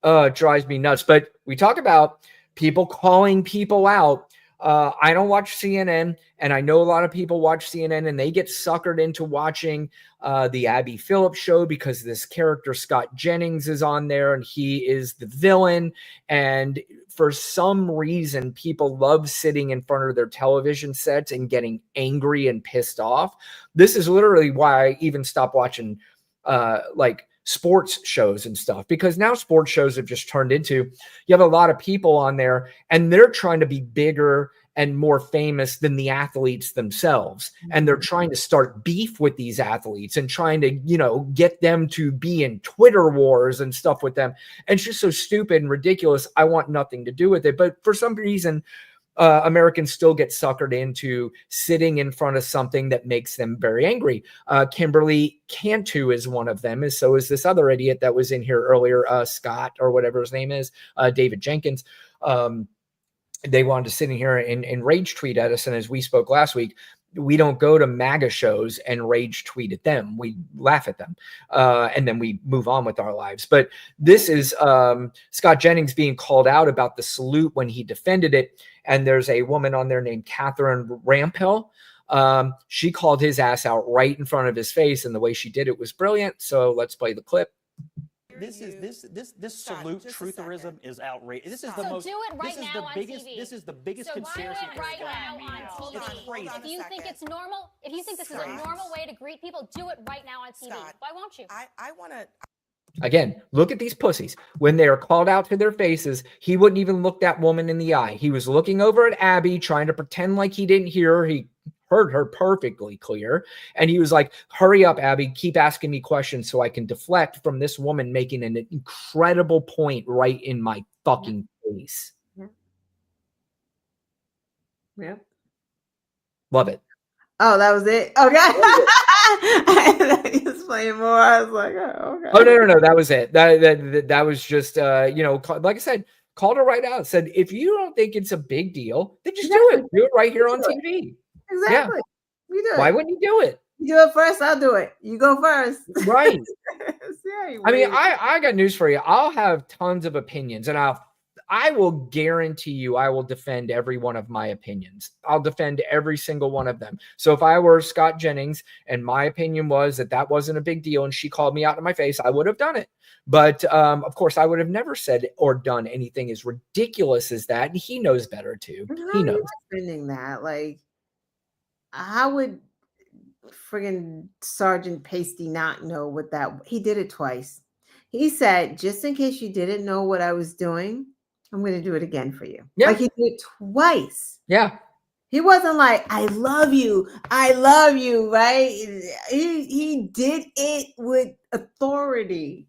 It drives me nuts. But we talk about people calling people out. I don't watch CNN, and I know a lot of people watch CNN, and they get suckered into watching the Abby Phillips show because this character Scott Jennings is on there, and he is the villain. And for some reason, people love sitting in front of their television sets and getting angry and pissed off. This is literally why I even stopped watching like sports shows and stuff, because now sports shows have just turned into, you have a lot of people on there and they're trying to be bigger and more famous than the athletes themselves. And they're trying to start beef with these athletes and trying to, get them to be in Twitter wars and stuff with them. And it's just so stupid and ridiculous. I want nothing to do with it. But for some reason, Americans still get suckered into sitting in front of something that makes them very angry. Kimberly Cantu is one of them, and so is this other idiot that was in here earlier, Scott or whatever his name is, David Jenkins. They wanted to sit in here and rage tweet at us, and as we spoke last week, we don't go to MAGA shows and rage tweet at them. We laugh at them, and then we move on with our lives. But this is Scott Jennings being called out about the salute when he defended it. And there's a woman on there named Catherine Rampell. She called his ass out right in front of his face, and the way she did it was brilliant. So let's play the clip. This salute trutherism is outrageous. This is the most. Do it right now on TV. This is the biggest conspiracy. Do it right now on TV. It's crazy. If you think it's normal, if you think this is a normal way to greet people, do it right now on TV. Why won't you? I want to. Again, look at these pussies. When they are called out to their faces, he wouldn't even look that woman in the eye. He was looking over at Abby, trying to pretend like he didn't hear her. He heard her perfectly clear. And he was like, hurry up, Abby, keep asking me questions so I can deflect from this woman making an incredible point right in my fucking face. Yeah. Love it. Oh, that was it? Okay. He was playing more. I was like, oh, okay. Oh, no. That was it. That was just, like I said, called her right out. Said, if you don't think it's a big deal, then just do it. Do it right here on TV. Exactly. Yeah. You do it. Why wouldn't you do it? You do it first, I'll do it. You go first. Right. Yeah, I mean, I got news for you. I'll have tons of opinions, and I will guarantee you I will defend every one of my opinions. I'll defend every single one of them. So if I were Scott Jennings and my opinion was that wasn't a big deal and she called me out in my face, I would have done it. But of course, I would have never said or done anything as ridiculous as that. And he knows better too. He knows. Defending that, like, how would friggin' Sergeant Pasty not know what that? He did it twice. He said, just in case you didn't know what I was doing, I'm going to do it again for you. Yeah. Like he did it twice. Yeah. He wasn't like, I love you, right? He did it with authority.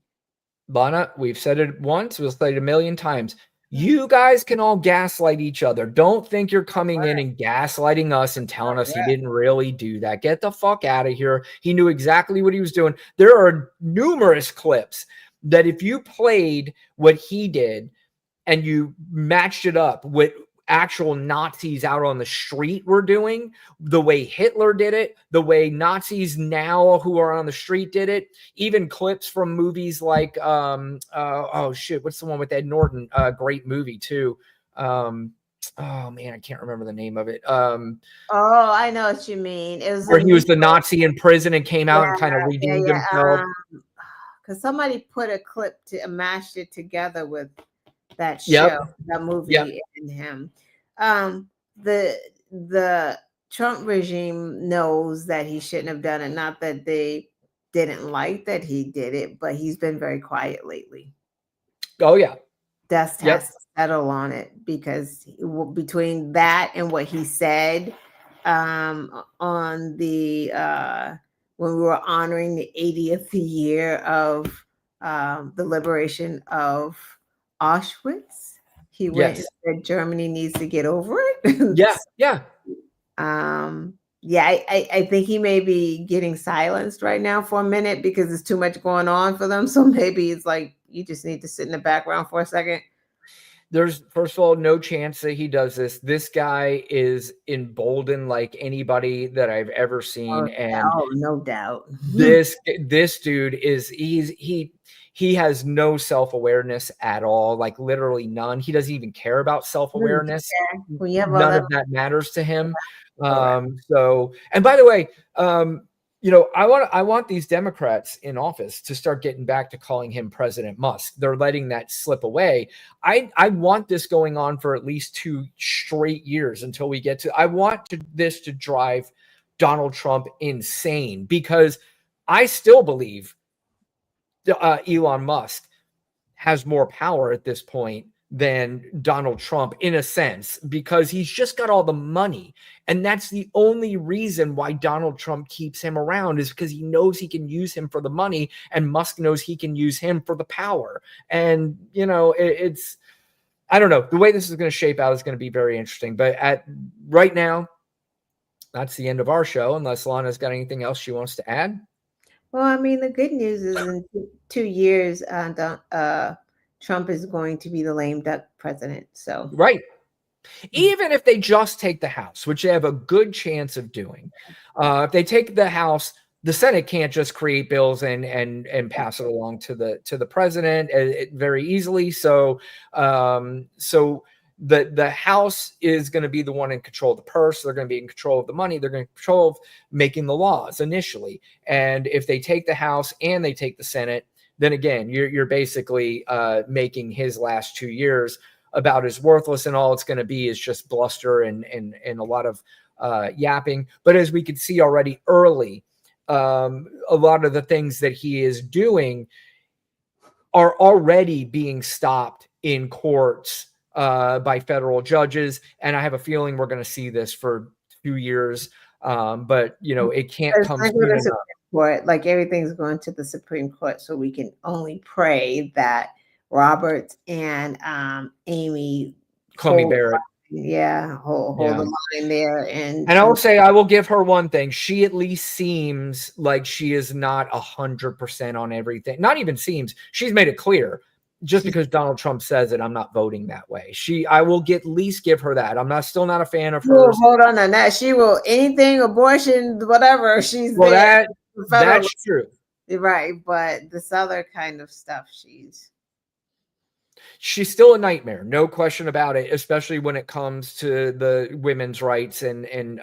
Lana, we've said it once, we'll say it a million times. You guys can all gaslight each other. Don't think you're coming in and gaslighting us and telling us he didn't really do that. Get the fuck out of here. He knew exactly what he was doing. There are numerous clips that if you played what he did and you matched it up with actual Nazis out on the street were doing, the way Hitler did it, the way Nazis now who are on the street did it, even clips from movies like, what's the one with Ed Norton? Great movie too. Oh man, I can't remember the name of it. I know what you mean. It was where he was the Nazi in prison and came out and kind of redeemed himself. Because somebody put a clip mashed it together with that show, that movie, and him. The Trump regime knows that he shouldn't have done it. Not that they didn't like that he did it, but he's been very quiet lately. Oh yeah, Dust has to settle on it, because between that and what he said on the when we were honoring the 80th year of the liberation of Auschwitz, he went and said Germany needs to get over it. I think he may be getting silenced right now for a minute because there's too much going on for them. So maybe it's like, you just need to sit in the background for a second. There's, first of all, no chance that he does this. This guy is emboldened like anybody that I've ever seen. No doubt. This dude is, he has no self-awareness at all, like literally none. He doesn't even care about self-awareness. None of that matters to him. So, and by the way, I want these Democrats in office to start getting back to calling him President Musk. They're letting that slip away. I want this going on for at least 2 straight years until we get to, I want this to drive Donald Trump insane, because I still believe Elon Musk has more power at this point than Donald Trump in a sense, because he's just got all the money. And that's the only reason why Donald Trump keeps him around, is because he knows he can use him for the money, and Musk knows he can use him for the power. And, you know, it's, I don't know, the way this is going to shape out is going to be very interesting. But right now, that's the end of our show, unless Lana's got anything else she wants to add. Well, I mean, the good news is in 2 years, Trump is going to be the lame duck president. So right. Even if they just take the House, which they have a good chance of doing, if they take the House, the Senate can't just create bills and pass it along to the president very easily. So the House is going to be the one in control of the purse. They're going to be in control of the money. They're going to control of making the laws initially. And if they take the House and they take the Senate, then again, you're basically making his last 2 years about as worthless, and all it's going to be is just bluster and a lot of yapping. But as we could see already early, a lot of the things that he is doing are already being stopped in courts by federal judges. And I have a feeling we're going to see this for 2 years. But, you know, it can't come soon enough. Court, like everything's going to the Supreme Court, so we can only pray that Roberts and Amy Coney Barrett, hold the line there. And I will say, I will give her one thing: she at least seems like she is not 100% on everything. Not even seems; she's made it clear. Just because Donald Trump says it, I'm not voting that way. I will at least give her that. I'm still not a fan of hers. Hold on that. She will anything, abortion, whatever. She's well, there. That's true. Right. But this other kind of stuff, she's still a nightmare. No question about it, especially when it comes to the women's rights and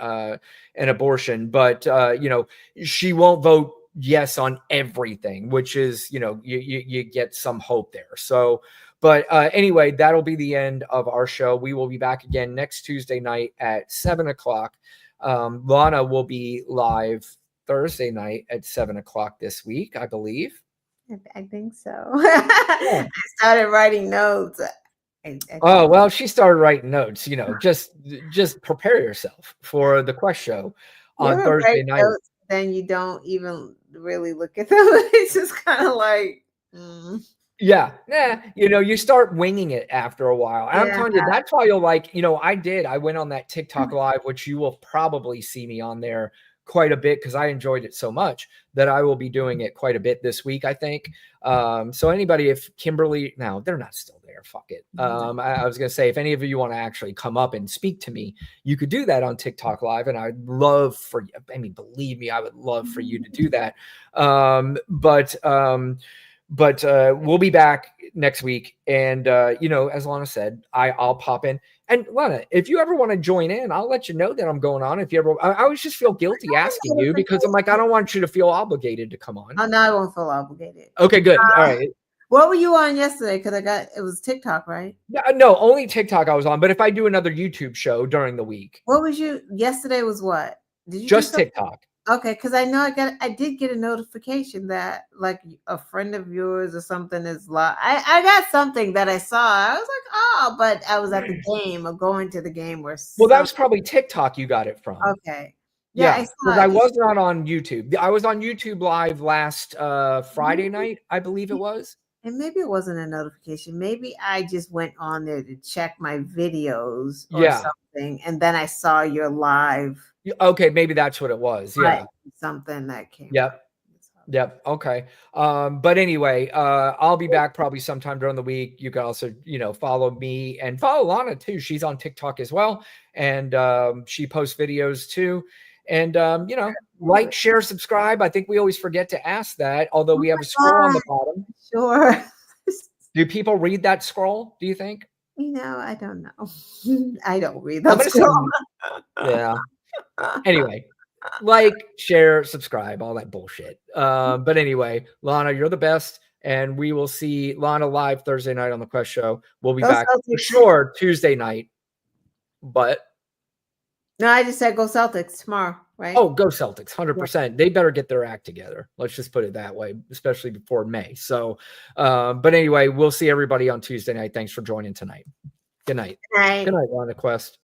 abortion. But, you know, she won't vote yes on everything, which is, you know, you get some hope there. So, but anyway, that'll be the end of our show. We will be back again next Tuesday night at 7:00. Lana will be live Thursday night at 7:00 this week, I believe. I think so. I started writing notes. Oh, well, she started writing notes, you know, just prepare yourself for the Quest show on Thursday night. Notes, then you don't even really look at them. It's just kind of like, Yeah, you know, you start winging it after a while. And I'm telling you, that's why you'll like, you know, I went on that TikTok live, which you will probably see me on there quite a bit because I enjoyed it so much that I will be doing it quite a bit this week, I think. So anybody, if Kimberly, no, they're not still there. Fuck it. I was going to say, if any of you want to actually come up and speak to me, you could do that on TikTok live. And I'd love for you. I mean, believe me, I would love for you to do that. But we'll be back next week. And, you know, as Lana said, I'll pop in. And Lana, if you ever want to join in, I'll let you know that I'm going on. If you ever, I always just feel guilty asking you because I'm like, I don't want you to feel obligated to come on. Oh, no, I won't feel obligated. Okay, good. All right. What were you on yesterday? Because it was TikTok, right? No, only TikTok I was on. But if I do another YouTube show during the week. What was yesterday was what? Did you just TikTok? Okay, because I know I did get a notification that like a friend of yours or something is live. I got something that I saw. I was like, oh, but I was at the game or going to the game where. Well, that was probably TikTok you got it from. Okay. Yeah, because I was not on YouTube. I was on YouTube live last Friday night, I believe it was. And maybe it wasn't a notification. Maybe I just went on there to check my videos or something, and then I saw your live. Okay, maybe that's what it was. Yeah, right. Something that came. Yep. Okay. But anyway, I'll be back probably sometime during the week. You can also, you know, follow me and follow Lana too. She's on TikTok as well, and she posts videos too. And you know, like, share, subscribe. I think we always forget to ask that, although we have a scroll on the bottom. Sure. Do people read that scroll? Do you think? You know, I don't know. I don't read that scroll. Yeah. Anyway, like, share, subscribe, all that bullshit. But anyway, Lana, you're the best. And we will see Lana live Thursday night on the Quest Show. We'll be back for sure Tuesday night. But no, I just said go Celtics tomorrow. right? Oh, go Celtics, 100%. They better get their act together. Let's just put it that way, especially before May. So, but anyway, we'll see everybody on Tuesday night. Thanks for joining tonight. Good night. Good night. Good night, Rhonda Quest.